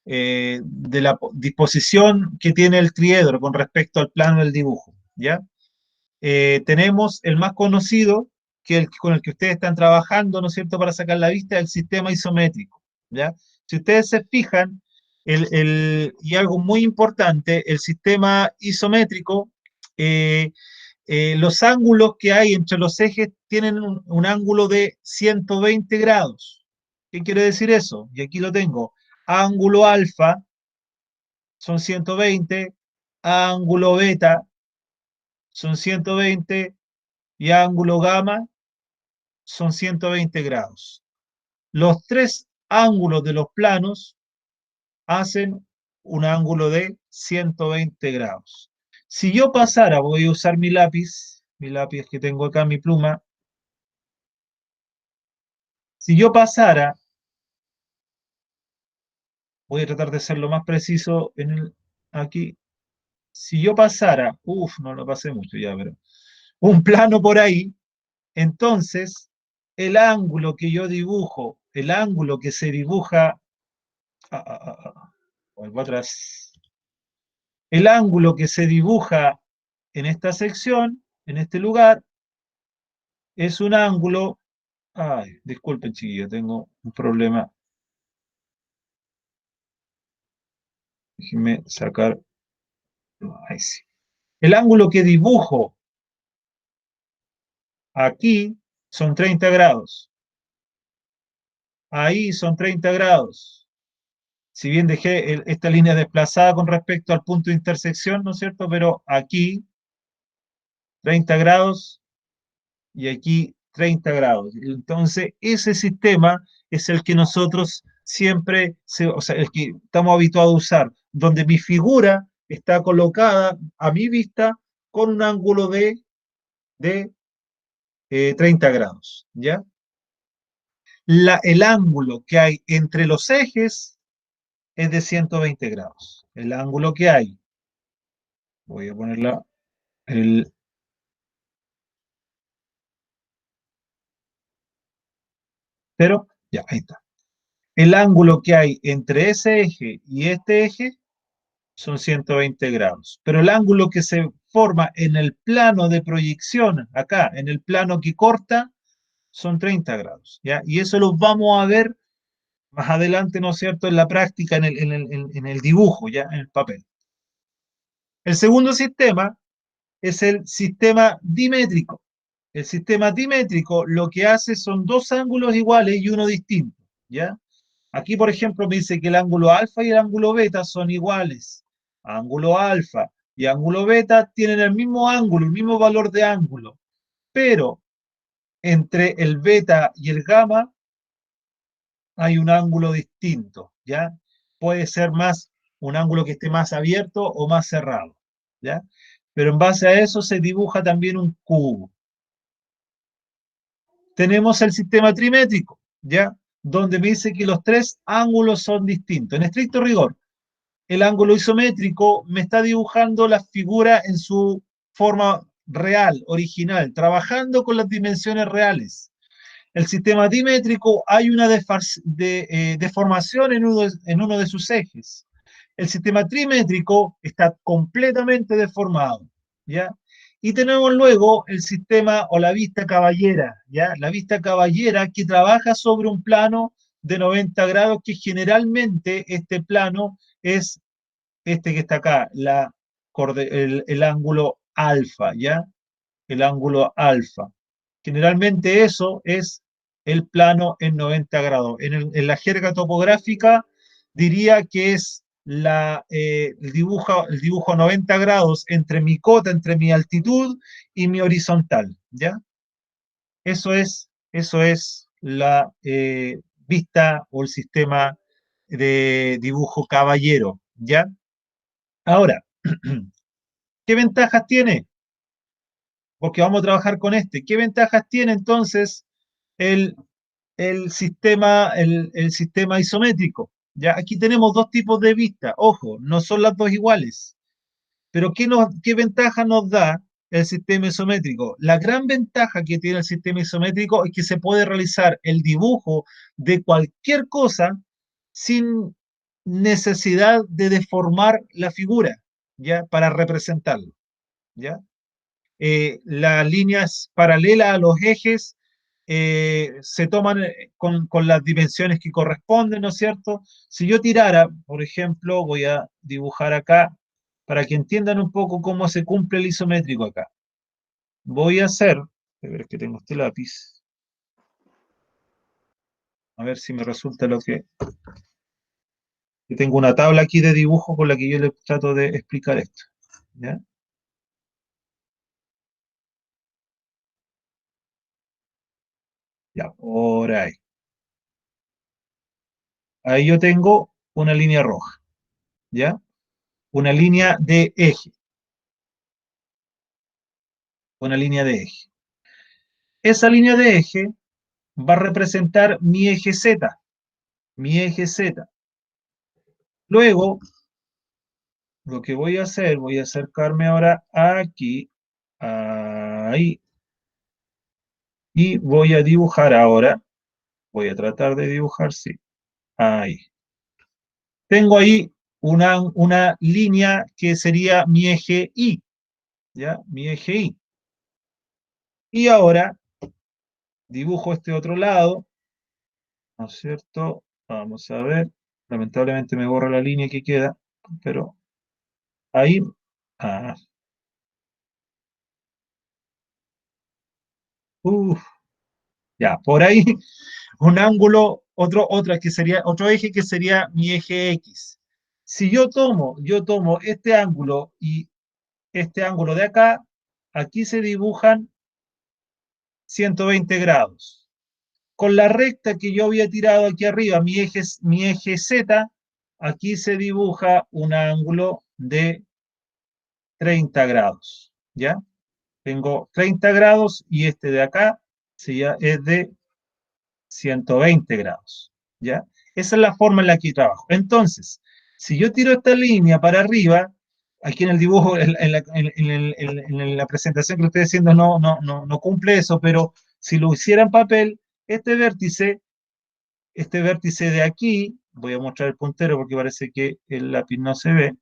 la disposición que tiene el triedro con respecto al plano del dibujo, ¿ya? Tenemos el más conocido, con el que ustedes están trabajando, ¿no es cierto?, para sacar la vista, el sistema isométrico, ¿ya? Si ustedes se fijan, y algo muy importante, el sistema isométrico, los ángulos que hay entre los ejes tienen un ángulo de 120 grados, ¿Qué quiere decir eso? Y aquí lo tengo. Ángulo alfa son 120, ángulo beta son 120 y ángulo gamma son 120 grados. Los tres ángulos de los planos hacen un ángulo de 120 grados. Si yo pasara, voy a usar mi lápiz que tengo acá, mi pluma. Si yo pasara, voy a tratar de ser lo más preciso aquí. Si yo pasara, no lo pasé mucho ya, pero un plano por ahí, entonces el ángulo que yo dibujo, el ángulo que se dibuja, vuelvo atrás, el ángulo que se dibuja en esta sección, en este lugar, es un ángulo, disculpen chiquillos, tengo un problema, déjenme sacar, ahí sí. El ángulo que dibujo aquí son 30 grados, ahí son 30 grados. Si bien dejé esta línea desplazada con respecto al punto de intersección, ¿no es cierto? Pero aquí 30 grados y aquí 30 grados. Entonces, ese sistema es el que nosotros siempre, o sea, el que estamos habituados a usar, donde mi figura está colocada a mi vista con un ángulo de 30 grados, ¿ya? El ángulo que hay entre los ejes es de 120 grados. El ángulo que hay, voy a ponerla, pero ya, ahí está. El ángulo que hay entre ese eje y este eje son 120 grados. Pero el ángulo que se forma en el plano de proyección, acá, en el plano que corta, son 30 grados, ¿ya? Y eso lo vamos a ver más adelante, ¿no es cierto?, en la práctica, en el dibujo, ¿ya?, en el papel. El segundo sistema es el sistema dimétrico. El sistema dimétrico lo que hace son dos ángulos iguales y uno distinto, ¿ya? Aquí, por ejemplo, me dice que el ángulo alfa y el ángulo beta son iguales. Ángulo alfa y ángulo beta tienen el mismo ángulo, el mismo valor de ángulo, pero entre el beta y el gamma hay un ángulo distinto, ¿ya? Puede ser más un ángulo que esté más abierto o más cerrado, ¿ya? Pero en base a eso se dibuja también un cubo. Tenemos el sistema trimétrico, ¿ya? Donde me dice que los tres ángulos son distintos. En estricto rigor, el ángulo isométrico me está dibujando la figura en su forma real, original, trabajando con las dimensiones reales. El sistema dimétrico hay una deformación en uno de sus ejes. El sistema trimétrico está completamente deformado, ¿ya? Y tenemos luego el sistema o la vista caballera, ¿ya? La vista caballera que trabaja sobre un plano de 90 grados, que generalmente este plano es este que está acá, el ángulo alfa, ¿ya? El ángulo alfa. Generalmente eso es el plano en 90 grados. En la jerga topográfica diría que es el dibujo a 90 grados entre mi cota, entre mi altitud y mi horizontal, ¿ya? Eso es la vista o el sistema de dibujo caballero, ¿ya? Ahora, ¿qué ventajas tiene? Porque vamos a trabajar con este. ¿Qué ventajas tiene entonces el, el sistema isométrico? Ya, aquí tenemos dos tipos de vista. Ojo, no son las dos iguales. Pero ¿qué ventaja nos da el sistema isométrico? La gran ventaja que tiene el sistema isométrico es que se puede realizar el dibujo de cualquier cosa sin necesidad de deformar la figura, ¿ya? Para representarlo, ¿ya? Las líneas paralelas a los ejes se toman con las dimensiones que corresponden, ¿no es cierto? Si yo tirara, por ejemplo, voy a dibujar acá para que entiendan un poco cómo se cumple el isométrico acá. Voy a hacer, a ver que tengo este lápiz. A ver si me resulta lo que... Yo tengo una tabla aquí de dibujo con la que yo le trato de explicar esto. ¿Ya? Ya, por ahí. Ahí yo tengo una línea roja. ¿Ya? Una línea de eje. Una línea de eje. Esa línea de eje va a representar mi eje Z. Mi eje Z. Luego, lo que voy a hacer, voy a acercarme ahora aquí, ahí, y voy a dibujar ahora, voy a tratar de dibujar, sí, ahí. Tengo ahí una línea que sería mi eje Y, ¿ya? Mi eje Y. Y ahora dibujo este otro lado, ¿no es cierto? Vamos a ver, lamentablemente me borra la línea que queda, pero ahí, ah, uf, ya, por ahí un ángulo, otra que sería, otro eje que sería mi eje X. Si yo tomo este ángulo y este ángulo de acá, aquí se dibujan 120 grados. Con la recta que yo había tirado aquí arriba, mi eje Z, aquí se dibuja un ángulo de 30 grados, ¿ya? Tengo 30 grados y este de acá es de 120 grados, ¿ya? Esa es la forma en la que trabajo. Entonces, si yo tiro esta línea para arriba, aquí en el dibujo, en la presentación que lo estoy haciendo no cumple eso, pero si lo hiciera en papel, este vértice de aquí, voy a mostrar el puntero porque parece que el lápiz no se ve,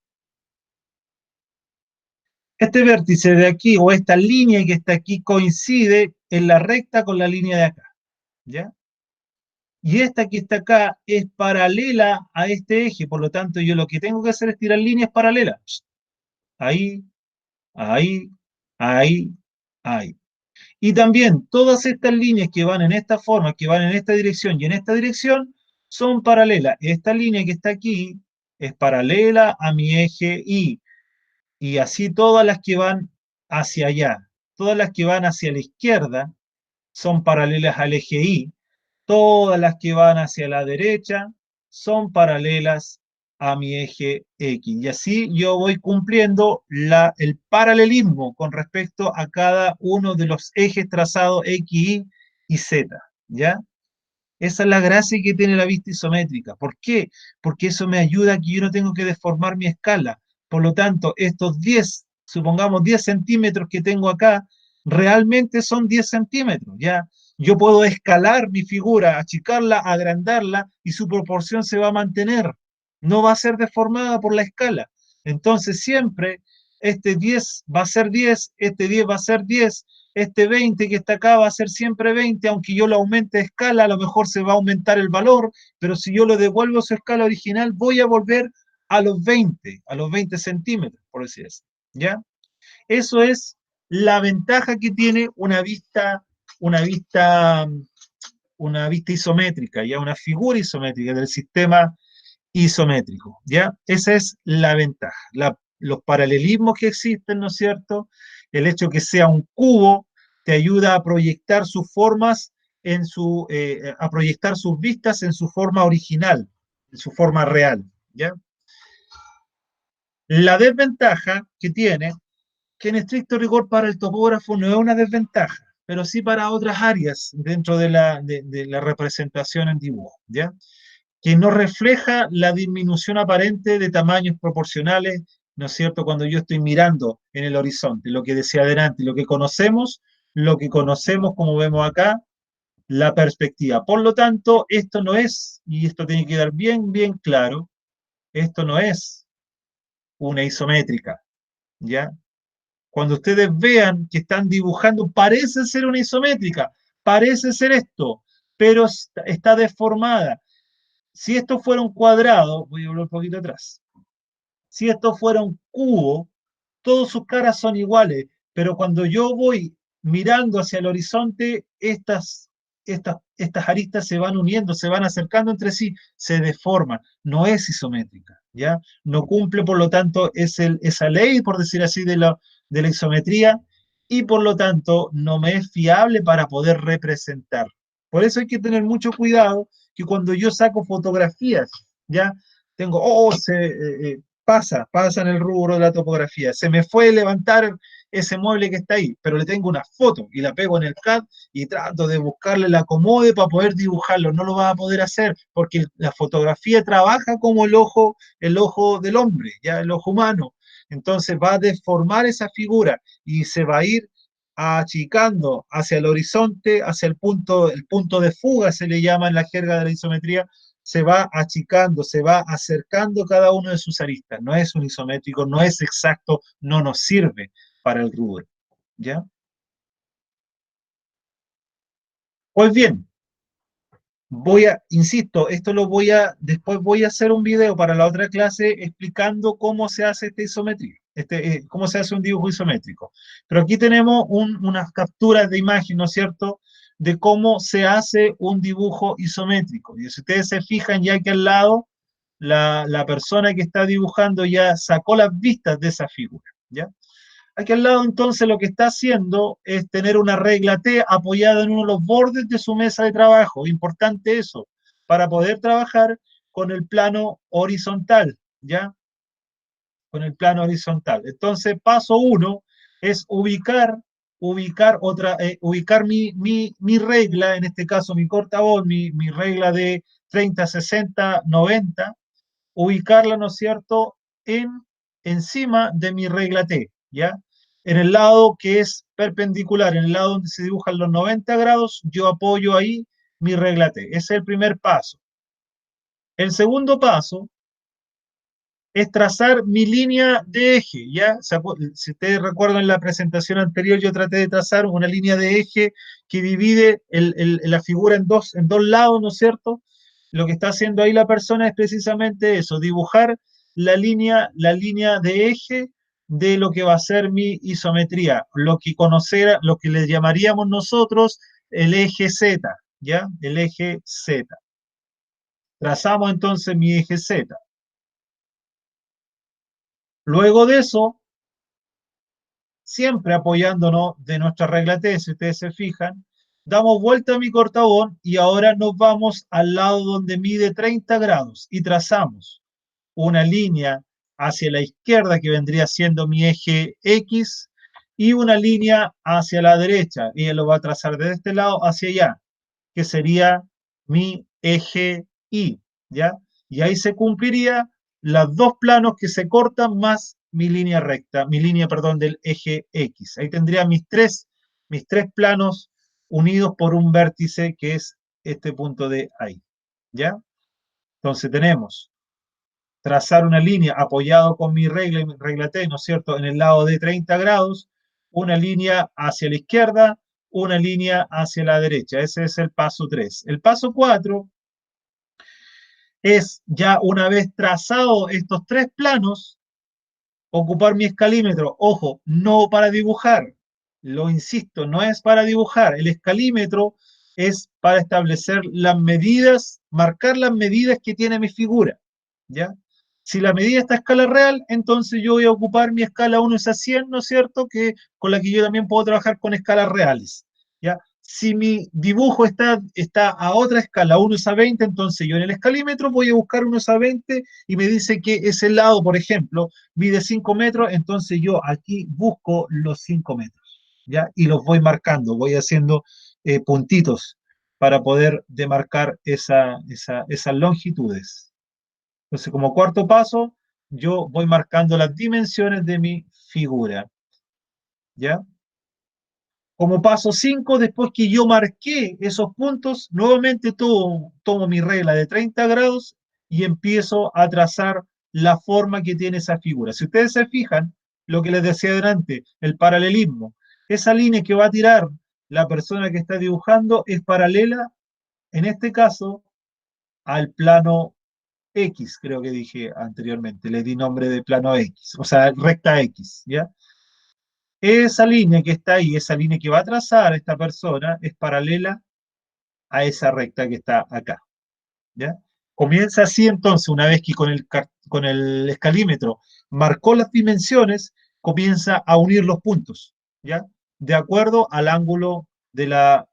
este vértice de aquí o esta línea que está aquí coincide en la recta con la línea de acá, ¿ya? Y esta que está acá es paralela a este eje, por lo tanto yo lo que tengo que hacer es tirar líneas paralelas. Ahí, ahí, ahí, ahí. Y también todas estas líneas que van en esta forma, que van en esta dirección y en esta dirección, son paralelas. Esta línea que está aquí es paralela a mi eje y así todas las que van hacia allá. Todas las que van hacia la izquierda son paralelas al eje Y. Todas las que van hacia la derecha son paralelas a mi eje X. Y así yo voy cumpliendo el paralelismo con respecto a cada uno de los ejes trazados X, Y Z. ¿Ya? Esa es la gracia que tiene la vista isométrica. ¿Por qué? Porque eso me ayuda a que yo no tengo que deformar mi escala. Por lo tanto, estos 10, supongamos 10 centímetros que tengo acá, realmente son 10 centímetros, ¿ya? Yo puedo escalar mi figura, achicarla, agrandarla, y su proporción se va a mantener. No va a ser deformada por la escala. Entonces, siempre este 10 va a ser 10, este 10 va a ser 10, este 20 que está acá va a ser siempre 20, aunque yo lo aumente de escala, a lo mejor se va a aumentar el valor, pero si yo lo devuelvo a su escala original, voy a volver a los 20 centímetros, por decir así, ¿ya? Eso es la ventaja que tiene una vista, una vista isométrica, ¿ya? Una figura isométrica del sistema isométrico, ¿ya? Esa es la ventaja, los paralelismos que existen, ¿no es cierto? El hecho que sea un cubo te ayuda a proyectar sus formas a proyectar sus vistas en su forma original, en su forma real, ¿ya? La desventaja que tiene, que en estricto rigor para el topógrafo no es una desventaja, pero sí para otras áreas dentro de la representación en dibujo, ¿ya? Que no refleja la disminución aparente de tamaños proporcionales, ¿no es cierto?, cuando yo estoy mirando en el horizonte, lo que decía adelante, lo que conocemos como vemos acá, la perspectiva. Por lo tanto, esto no es, y esto tiene que quedar bien, bien claro, esto no es una isométrica, ¿ya? Cuando ustedes vean que están dibujando, parece ser una isométrica, parece ser esto, pero está deformada. Si esto fuera un cuadrado, voy a volver un poquito atrás. Si esto fuera un cubo, todas sus caras son iguales, pero cuando yo voy mirando hacia el horizonte, estas estas aristas se van uniendo, se van acercando entre sí, se deforman, no es isométrica, ¿ya? No cumple, por lo tanto, esa ley, por decir así, de la isometría, y por lo tanto no me es fiable para poder representar. Por eso hay que tener mucho cuidado que cuando yo saco fotografías, ¿ya? Tengo, pasa en el rubro de la topografía, se me fue levantar ese mueble que está ahí, pero le tengo una foto y la pego en el CAD y trato de buscarle el acomode para poder dibujarlo. No lo va a poder hacer porque la fotografía trabaja como el ojo del hombre, ya el ojo humano. Entonces va a deformar esa figura y se va a ir achicando hacia el horizonte, hacia el punto de fuga, se le llama en la jerga de la isometría, se va achicando, se va acercando cada uno de sus aristas. No es un isométrico, no es exacto, no nos sirve para el rubro, ¿ya? Pues bien, insisto, después voy a hacer un video para la otra clase explicando cómo se hace esta isometría, cómo se hace un dibujo isométrico. Pero aquí tenemos unas capturas de imagen, ¿no es cierto?, de cómo se hace un dibujo isométrico. Y si ustedes se fijan ya que al lado, la persona que está dibujando ya sacó las vistas de esa figura, ¿ya? Aquí al lado entonces lo que está haciendo es tener una regla T apoyada en uno de los bordes de su mesa de trabajo. Importante eso, para poder trabajar con el plano horizontal, ¿ya? Con el plano horizontal. Entonces, paso 1 es ubicar mi regla, en este caso mi cortabón, mi regla de 30, 60, 90, ubicarla, ¿no es cierto?, encima de mi regla T, ¿ya? En el lado que es perpendicular, en el lado donde se dibujan los 90 grados, yo apoyo ahí mi regla T. Ese es el primer paso. El segundo paso es trazar mi línea de eje, ¿ya? Si ustedes recuerdan en la presentación anterior, yo traté de trazar una línea de eje que divide la figura en dos lados, ¿no es cierto? Lo que está haciendo ahí la persona es precisamente eso, dibujar la línea de eje de lo que va a ser mi isometría, lo que le llamaríamos nosotros el eje Z, ¿ya? El eje Z. Trazamos entonces mi eje Z. Luego de eso, siempre apoyándonos de nuestra regla T, si ustedes se fijan, damos vuelta a mi cortabón y ahora nos vamos al lado donde mide 30 grados y trazamos una línea hacia la izquierda que vendría siendo mi eje X y una línea hacia la derecha. Ella lo va a trazar desde este lado hacia allá, que sería mi eje Y, ¿ya? Y ahí se cumpliría los dos planos que se cortan más mi línea recta, perdón, del eje X. Ahí tendría mis tres planos unidos por un vértice que es este punto de ahí, ¿ya? Entonces tenemos trazar una línea apoyado con mi regla T, ¿no es cierto?, en el lado de 30 grados, una línea hacia la izquierda, una línea hacia la derecha. Ese es el paso 3. El paso 4 es, ya una vez trazado estos tres planos, ocupar mi escalímetro. Ojo, no para dibujar, lo insisto, no es para dibujar. El escalímetro es para establecer las medidas, marcar las medidas que tiene mi figura, ¿ya? Si la medida está a escala real, entonces yo voy a ocupar mi escala 1:100, ¿no es cierto?, con la que yo también puedo trabajar con escalas reales, ¿ya? Si mi dibujo está a otra escala, 1:20, entonces yo en el escalímetro voy a buscar 1:20 y me dice que ese lado, por ejemplo, mide 5 metros, entonces yo aquí busco los 5 metros, ¿ya? Y los voy marcando, voy haciendo puntitos para poder demarcar esas longitudes. Entonces, como cuarto paso, yo voy marcando las dimensiones de mi figura, ¿ya? Como paso 5, después que yo marqué esos puntos, nuevamente tomo mi regla de 30 grados y empiezo a trazar la forma que tiene esa figura. Si ustedes se fijan, lo que les decía delante, el paralelismo, esa línea que va a tirar la persona que está dibujando es paralela, en este caso, al plano X, creo que dije anteriormente, le di nombre de plano X, o sea, recta X, ¿ya? Esa línea que está ahí, esa línea que va a trazar esta persona, es paralela a esa recta que está acá, ¿ya? Comienza así entonces, una vez que con el escalímetro marcó las dimensiones, comienza a unir los puntos, ¿ya? De acuerdo al ángulo de la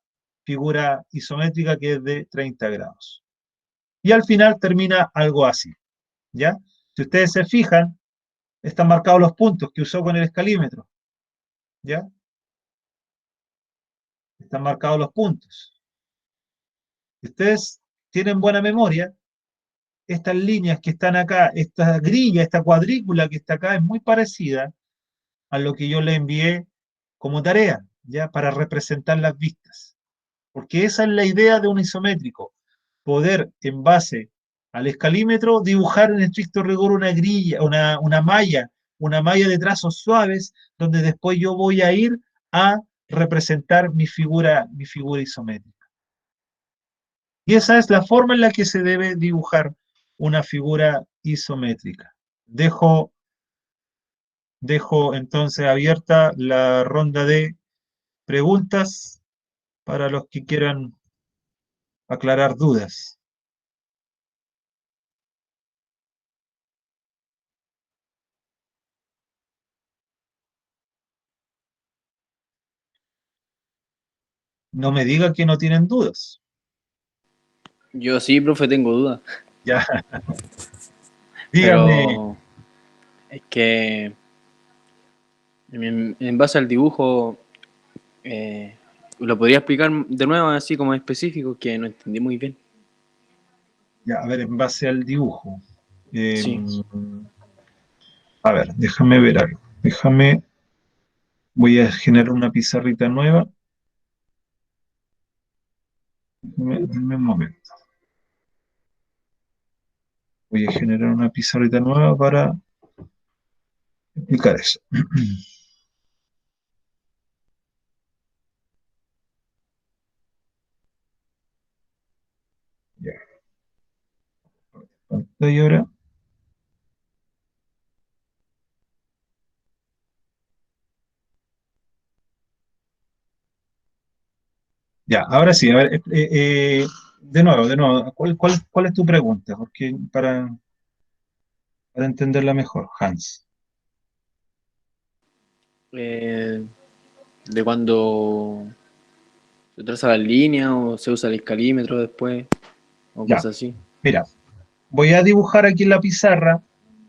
figura isométrica que es de 30 grados. Y al final termina algo así, ¿ya? Si ustedes se fijan, están marcados los puntos que usó con el escalímetro, ¿ya? Están marcados los puntos. Si ustedes tienen buena memoria, estas líneas que están acá, esta grilla, esta cuadrícula que está acá, es muy parecida a lo que yo le envié como tarea, ¿ya? Para representar las vistas. Porque esa es la idea de un isométrico, poder, en base al escalímetro, dibujar en estricto rigor una grilla, una malla de trazos suaves, donde después yo voy a ir a representar mi figura isométrica. Y esa es la forma en la que se debe dibujar una figura isométrica. Dejo entonces abierta la ronda de preguntas para los que quieran aclarar dudas. No me diga que no tienen dudas. Yo sí, profe, tengo dudas. Ya. Dígame. Pero es que en base al dibujo, ¿lo podría explicar de nuevo así como específico? Que no entendí muy bien. Ya, a ver, en base al dibujo. Sí. A ver, déjame ver algo. Voy a generar una pizarrita nueva. Dame un momento. Voy a generar una pizarrita nueva para explicar eso. Ya. Pantalla ahora. Ya, ahora sí, a ver, de nuevo, ¿cuál es tu pregunta? Porque para entenderla mejor, Hans. De cuando se traza la línea o se usa el escalímetro después o Ya, cosas así. mira, voy a dibujar aquí en la pizarra,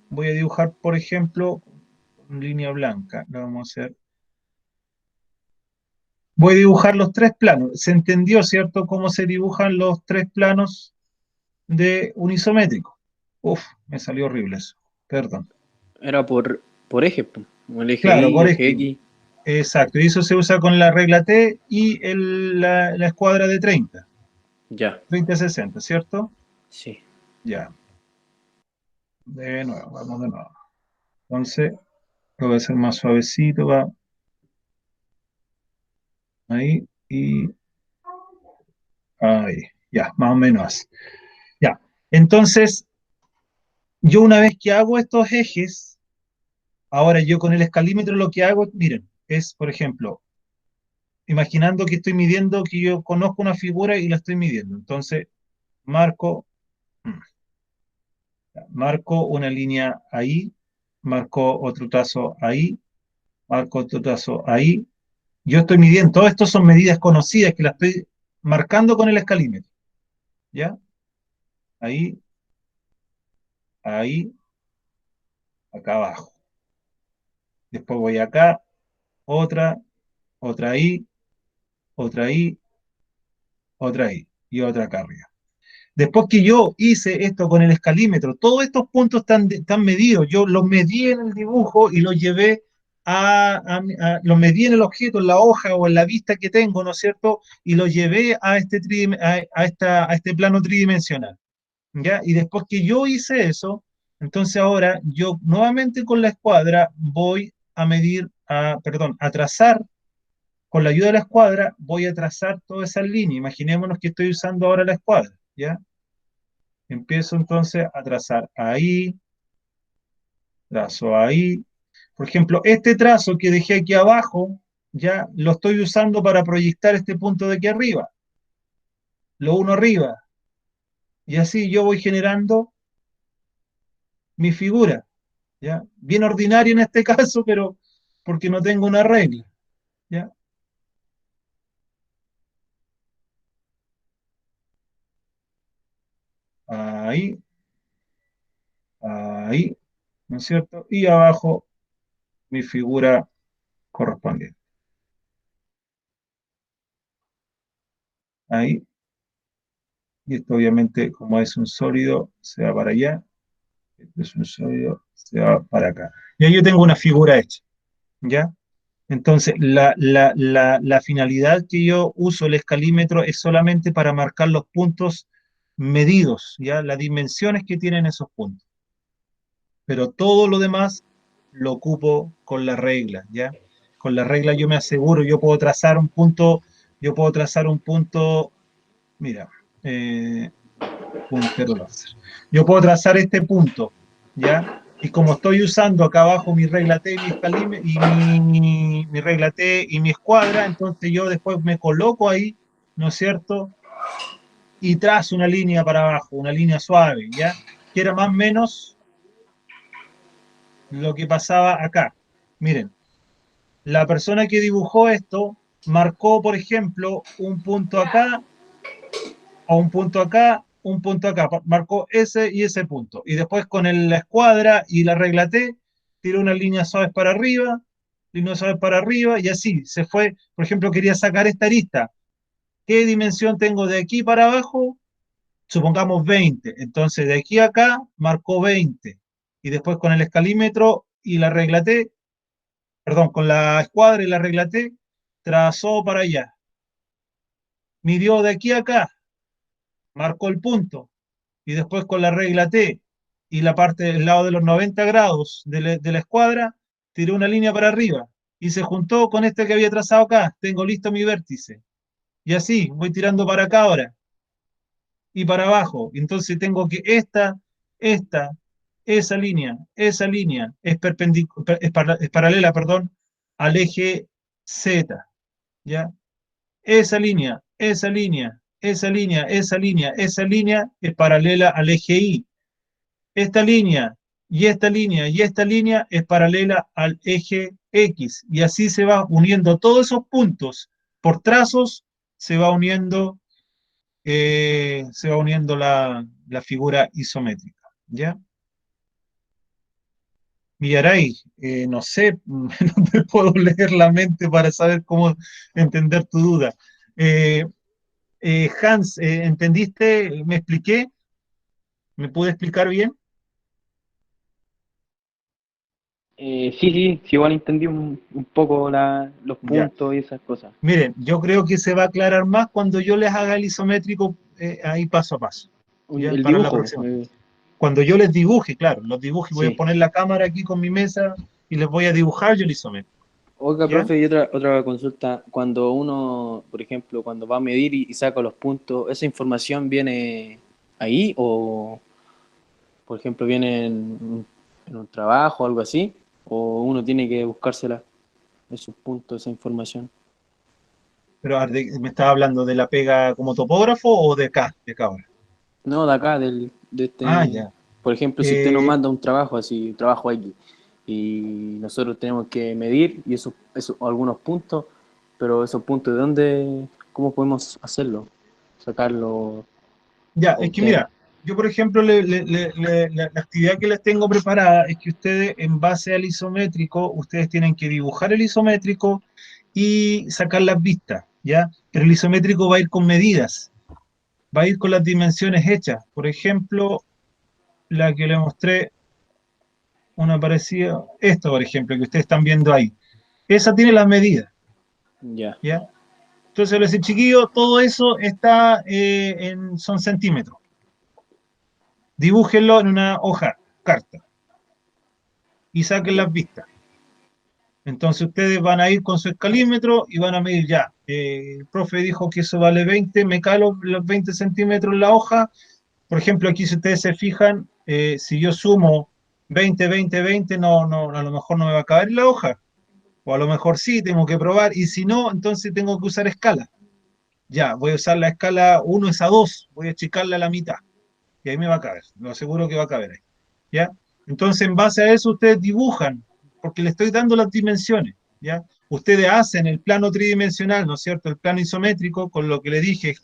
voy a dibujar, por ejemplo, una línea blanca, la vamos a hacer. Voy a dibujar los tres planos. ¿Se entendió, cierto, cómo se dibujan los tres planos de un isométrico? Uf, me salió horrible eso, perdón. Era por eje, po. El eje Claro, Y, por eje ejemplo. X. Exacto, y eso se usa con la regla T y la escuadra de 30, Ya, 30-60, ¿cierto? sí. Ya, de nuevo, vamos de nuevo. Entonces, lo voy a hacer más suavecito, va ahí y ahí, ya, más o menos así. Ya, entonces, yo una vez que hago estos ejes, ahora yo con el escalímetro lo que hago, miren, es, por ejemplo, imaginando que estoy midiendo, que yo conozco una figura y la estoy midiendo. Entonces, marco, marco una línea ahí, marco otro trazo ahí, marco otro trazo ahí. Yo estoy midiendo, todo esto son medidas conocidas que las estoy marcando con el escalímetro. ¿Ya? Ahí, ahí, acá abajo. Después voy acá, otra, otra ahí, otra ahí, otra ahí y otra acá arriba. Después que yo hice esto con el escalímetro, todos estos puntos están medidos. Yo los medí en el dibujo y los llevé los medí en el objeto, en la hoja o en la vista que tengo, ¿no es cierto? Y los llevé a este plano tridimensional, ¿ya? Y después que yo hice eso, entonces ahora yo nuevamente con la escuadra voy a perdón, a trazar, con la ayuda de la escuadra, voy a trazar todas esas líneas. Imaginémonos que estoy usando ahora la escuadra, ¿ya? Empiezo entonces a trazar ahí, trazo ahí. Por ejemplo, este trazo que dejé aquí abajo, ya lo estoy usando para proyectar este punto de aquí arriba. lo uno arriba, y así yo voy generando mi figura, ¿ya? Bien ordinaria en este caso, pero porque no tengo una regla, ¿ya? Ahí, ahí, ¿no es cierto? Y abajo mi figura correspondiente. Ahí, y esto obviamente como es un sólido, se va para allá, esto es un sólido, se va para acá. Y ahí yo tengo una figura hecha, ¿ya? Entonces, la finalidad que yo uso el escalímetro es solamente para marcar los puntos medidos, ¿ya? Las dimensiones que tienen esos puntos. Pero todo lo demás lo ocupo con la regla, ¿ya? Con la regla yo me aseguro, yo puedo trazar un punto, mira, eh, puntero láser. Yo puedo trazar este punto, ¿ya? Y como estoy usando acá abajo mi regla T y mi regla T y mi escuadra, entonces yo después me coloco ahí, ¿no es cierto? Y trazo una línea para abajo, una línea suave, ¿ya? Que era más o menos lo que pasaba acá. Miren, la persona que dibujó esto marcó, por ejemplo, un punto acá o un punto acá, un punto acá, marcó ese y ese punto. Y después con la escuadra y la regla T, tiró una línea suave para arriba, línea suave para arriba, y así se fue. Por ejemplo, quería sacar esta arista. ¿Qué dimensión tengo de aquí para abajo? Supongamos 20. Entonces, de aquí a acá, marcó 20. Y después con el escalímetro y la regla T, perdón, con la escuadra y la regla T, trazó para allá. Midió de aquí a acá, marcó el punto, y después con la regla T y la parte del lado de los 90 grados de la escuadra, tiré una línea para arriba y se juntó con este que había trazado acá. Tengo listo mi vértice. Y así voy tirando para acá ahora y para abajo. Entonces tengo que esta, esa línea es perpendicular, es paralela, perdón, al eje Z, ¿ya? Esa línea, esa línea, esa línea, esa línea, esa línea es paralela al eje Y. Esta línea y esta línea y esta línea es paralela al eje X. Y así se va uniendo todos esos puntos por trazos, se va uniendo la figura isométrica. ¿Ya? Millaray, no sé, no te puedo leer la mente para saber cómo entender tu duda. Eh, Hans, ¿entendiste? ¿Me expliqué? ¿Me pude explicar bien? Sí, igual entendí un poco los Ya. puntos y esas cosas. Miren, yo creo que se va a aclarar más cuando yo les haga el isométrico ahí paso a paso, ¿ya? El Para la dibujo, próxima. Cuando yo les dibuje, claro, los dibuje, voy a sí. poner la cámara aquí con mi mesa y les voy a dibujar yo el isométrico, Oiga, ¿ya? profe, y otra consulta. Cuando uno, por ejemplo, cuando va a medir y saca los puntos, ¿esa información viene ahí o, por ejemplo, viene en un trabajo o algo así? ¿O uno tiene que buscársela, esos puntos, esa información? Pero a ver, ¿me estaba hablando de la pega como topógrafo o de acá ahora? No, de acá, de Ah, este, ya. por ejemplo, si usted nos Eh, manda un trabajo así, trabajo X, y nosotros tenemos que medir y eso algunos puntos, pero esos puntos, ¿de dónde, cómo podemos hacerlo? Sacarlo ya, o es que qué. mira, yo por ejemplo, la actividad que les tengo preparada es que ustedes, en base al isométrico, ustedes tienen que dibujar el isométrico y sacar las vistas, ¿ya? Pero el isométrico va a ir con medidas, va a ir con las dimensiones hechas. Por ejemplo, la que le mostré, una parecida, esta por ejemplo, que ustedes están viendo ahí. Esa tiene las medidas, Ya, ¿ya? Entonces, les decía, chiquillo, todo eso está son centímetros. Dibújenlo en una hoja, carta, y saquen ya, las vistas. Entonces ustedes van a ir con su escalímetro y van a medir ya. El profe dijo que eso vale 20, me calo los 20 centímetros en la hoja. Por ejemplo, aquí si ustedes se fijan, si yo sumo 20, 20, 20, a lo mejor no me va a caber en la hoja. O a lo mejor sí, tengo que probar. Y si no, entonces tengo que usar escala. Ya, voy a usar la escala 1:2, voy a achicarla a la mitad, y ahí me va a caber, lo aseguro que va a caber ahí, ¿ya? Entonces, en base a eso, ustedes dibujan, porque le estoy dando las dimensiones, ¿ya? Ustedes hacen el plano tridimensional, ¿no es cierto? El plano isométrico, con lo que le dije,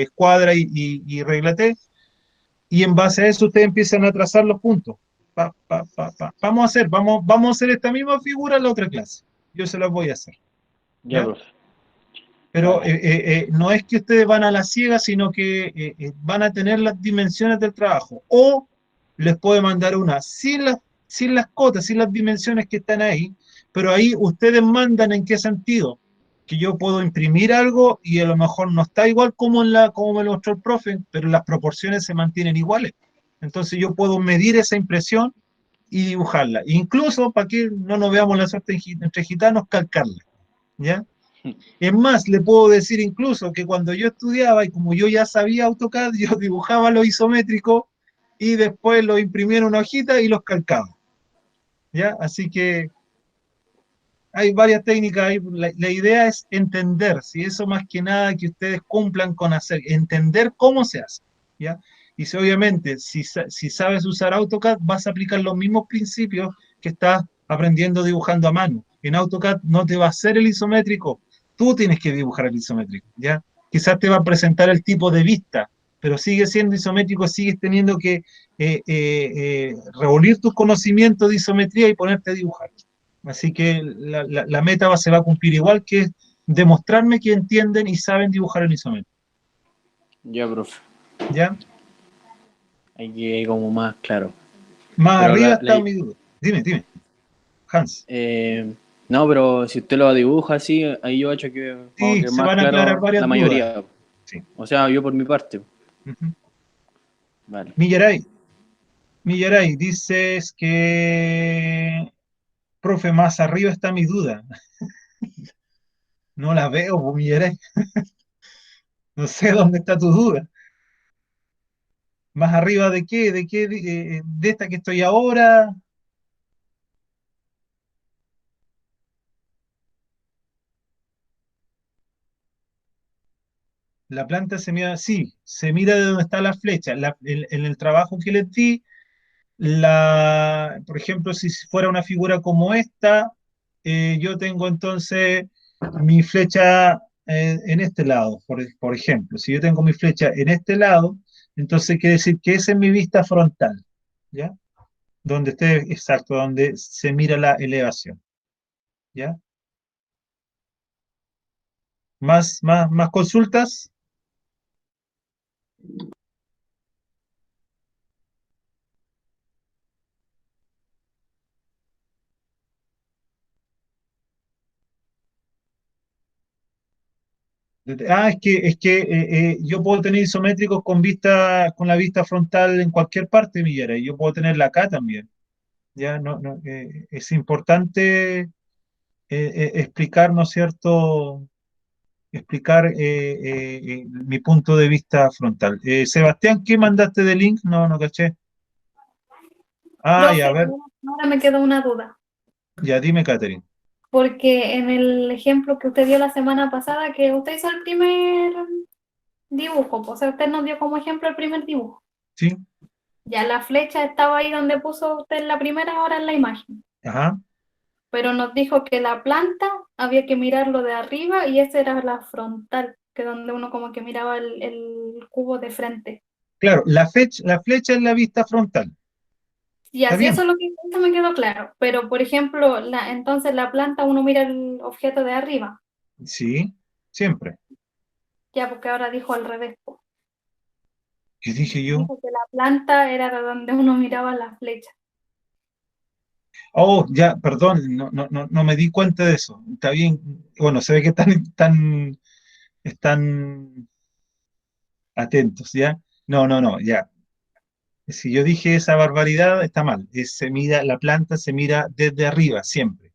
escuadra y regla T, y en base a eso ustedes empiezan a trazar los puntos. Vamos a hacer esta misma figura en la otra clase. Yo se las voy a hacer, Ya, ¿ya? profe. Pero Vale. no es que ustedes van a la ciega, sino que van a tener las dimensiones del trabajo. O les puede mandar una sin las cotas, sin las dimensiones que están ahí, pero ahí ustedes mandan en qué sentido. Que yo puedo imprimir algo y a lo mejor no está igual como me lo mostró el profe, pero las proporciones se mantienen iguales. Entonces yo puedo medir esa impresión y dibujarla. Incluso, para que no nos veamos la suerte entre gitanos, calcarla. ¿Ya? Es más, le puedo decir incluso que cuando yo estudiaba y como yo ya sabía AutoCAD, yo dibujaba lo isométrico y después lo imprimía en una hojita y los calcaba. ¿Ya? Así que hay varias técnicas ahí. La idea es entender, si eso más que nada que ustedes cumplan con hacer, entender cómo se hace. ¿Ya? Y si obviamente, si sabes usar AutoCAD, vas a aplicar los mismos principios que estás aprendiendo dibujando a mano. En AutoCAD no te va a hacer el isométrico, tú tienes que dibujar el isométrico, ¿ya? Quizás te va a presentar el tipo de vista, pero sigue siendo isométrico, sigues teniendo que reunir tus conocimientos de isometría y ponerte a dibujar. Así que la meta se va a cumplir igual, que es demostrarme que entienden y saben dibujar en isométrico. Ya, profe. ¿Ya? Hay que ir como más claro. Más Pero arriba está mi duda. Dime, Hans. no, pero si usted lo dibuja así, ahí yo he hecho que vamos a Sí, quedar se más van a aclarar claro varias la dudas. mayoría. Sí. O sea, yo por mi parte. Uh-huh. Vale. Millaray, dices que, profe, más arriba está mi duda. No la veo, pues, Millaray. No sé dónde está tu duda. ¿Más arriba de qué? ¿De qué? ¿De esta que estoy ahora? La planta se mira, sí, se mira de donde está la flecha. En el trabajo que les di, por ejemplo, si fuera una figura como esta, yo tengo entonces mi flecha en este lado, por ejemplo. Si yo tengo mi flecha en este lado, entonces quiere decir que esa es mi vista frontal, ¿ya? Donde esté, exacto, donde se mira la elevación, ¿ya? ¿Más consultas? Yo puedo tener isométricos con la vista frontal en cualquier parte, Millera, y yo puedo tenerla acá también. Ya es importante explicar, ¿no es cierto? Explicar mi punto de vista frontal. Sebastián, ¿qué mandaste de link? No caché. Ya, Profe, a ver, ahora me queda una duda, ya dime, Catherine. porque en el ejemplo que usted dio la semana pasada, que usted hizo el primer dibujo, pues, o sea, usted nos dio como ejemplo el primer dibujo. ¿Sí? Ya la flecha estaba ahí donde puso usted la primera, ahora en la imagen. Ajá. Pero nos dijo que la planta había que mirarlo de arriba y esa era la frontal, que donde uno como que miraba el cubo de frente. Claro, la flecha es la vista frontal. Y ¿Está así eso bien? es lo que eso me quedó claro. Pero, por ejemplo, entonces la planta uno mira el objeto de arriba. Sí, siempre. Ya, porque ahora dijo al revés, po. ¿Qué dije yo? Dijo que la planta era de donde uno miraba la flecha. Oh, ya, perdón, no me di cuenta de eso. Está bien. Bueno, se ve que están atentos, ¿ya? No, ya. Si yo dije esa barbaridad, está mal. La planta se mira desde arriba, siempre,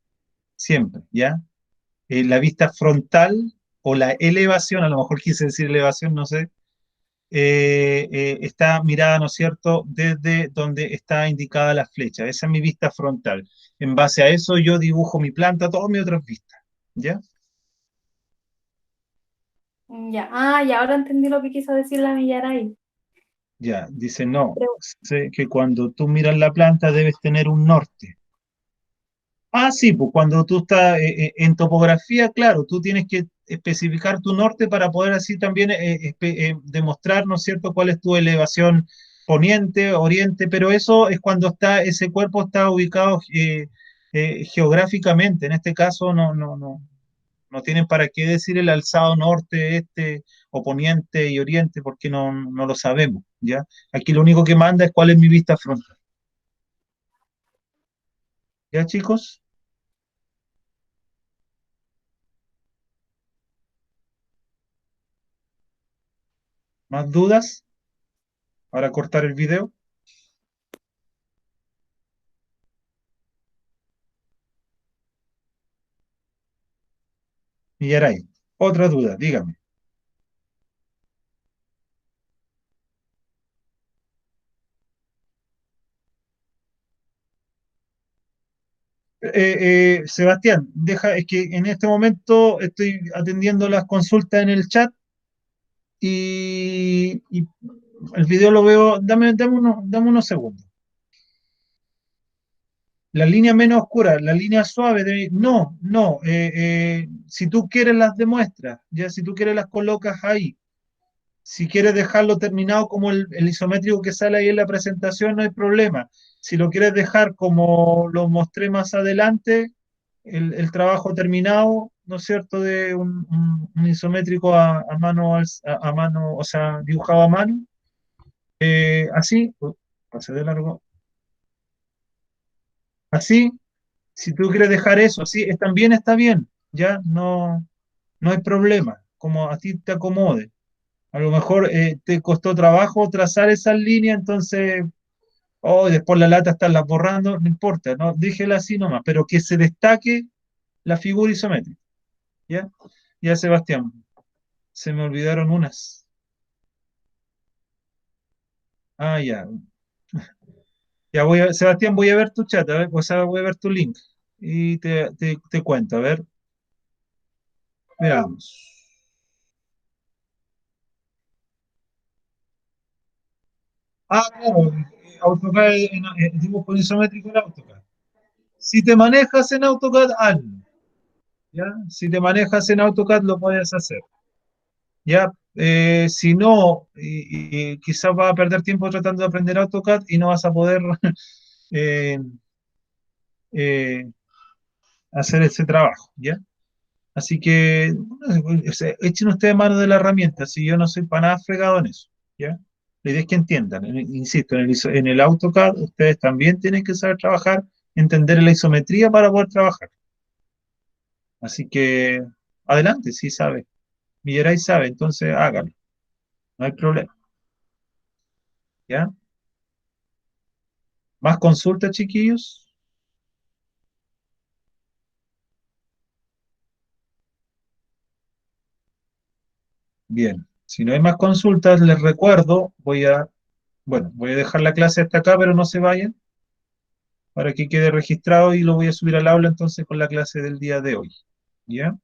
¿ya? La vista frontal o la elevación, a lo mejor quise decir elevación, no sé, está mirada, ¿no es cierto?, desde donde está indicada la flecha. Esa es mi vista frontal. En base a eso yo dibujo mi planta, todas mis otras vistas, ¿ya? Ya, ah, y ahora entendí lo que quiso decir la Millaray. Ya, dice no, Pero, sé que cuando tú miras la planta debes tener un norte. Ah, sí, pues cuando tú estás en topografía, claro, tú tienes que especificar tu norte para poder así también demostrar, ¿no es cierto?, cuál es tu elevación poniente, oriente, pero eso es cuando está, ese cuerpo está ubicado geográficamente. En este caso no tienen para qué decir el alzado norte, este, o poniente y oriente, porque no lo sabemos, ¿ya? Aquí lo único que manda es cuál es mi vista frontal. ¿Ya, chicos? ¿Más dudas para cortar el video? Millaray, otra duda, dígame. Sebastián, es que en este momento estoy atendiendo las consultas en el chat y el video lo veo, dame unos segundos. La línea menos oscura, la línea suave, si tú quieres las demuestras, ya si tú quieres las colocas ahí. Si quieres dejarlo terminado como el isométrico que sale ahí en la presentación, no hay problema. Si lo quieres dejar como lo mostré más adelante, el trabajo terminado, ¿no es cierto?, de un isométrico a mano, a mano, o sea, dibujado a mano, así, pasé de largo, así, si tú quieres dejar eso, así, también está bien, ya, no hay problema, como a ti te acomode. A lo mejor te costó trabajo trazar esa línea, entonces, oh, después la lata estarla borrando, no importa, no, déjela así nomás, pero que se destaque la figura isométrica, ¿ya? Ya, Sebastián, se me olvidaron unas. Ah, ya. Ya Sebastián, voy a ver tu chat, a ver, o sea, voy a ver tu link y te cuento, a ver, veamos. Ah, claro, AutoCAD, dibujo isométrico en AutoCAD. Si te manejas en AutoCAD, hazlo. ¿Ya? Si te manejas en AutoCAD lo puedes hacer, ¿ya? Si no, y quizás vas a perder tiempo tratando de aprender AutoCAD y no vas a poder eh, eh, hacer ese trabajo, ¿ya? Así que o sea, echen ustedes mano de la herramienta, si yo no soy para nada fregado en eso, ¿ya? La idea es que entiendan, insisto, en el AutoCAD ustedes también tienen que saber trabajar, entender la isometría para poder trabajar. Así que adelante, si sabe. Millaray sabe, entonces hágalo. No hay problema, ¿ya? ¿Más consultas, chiquillos? Bien, si no hay más consultas, les recuerdo, voy a dejar la clase hasta acá, pero no se vayan, para que quede registrado y lo voy a subir al aula entonces con la clase del día de hoy, ¿ya?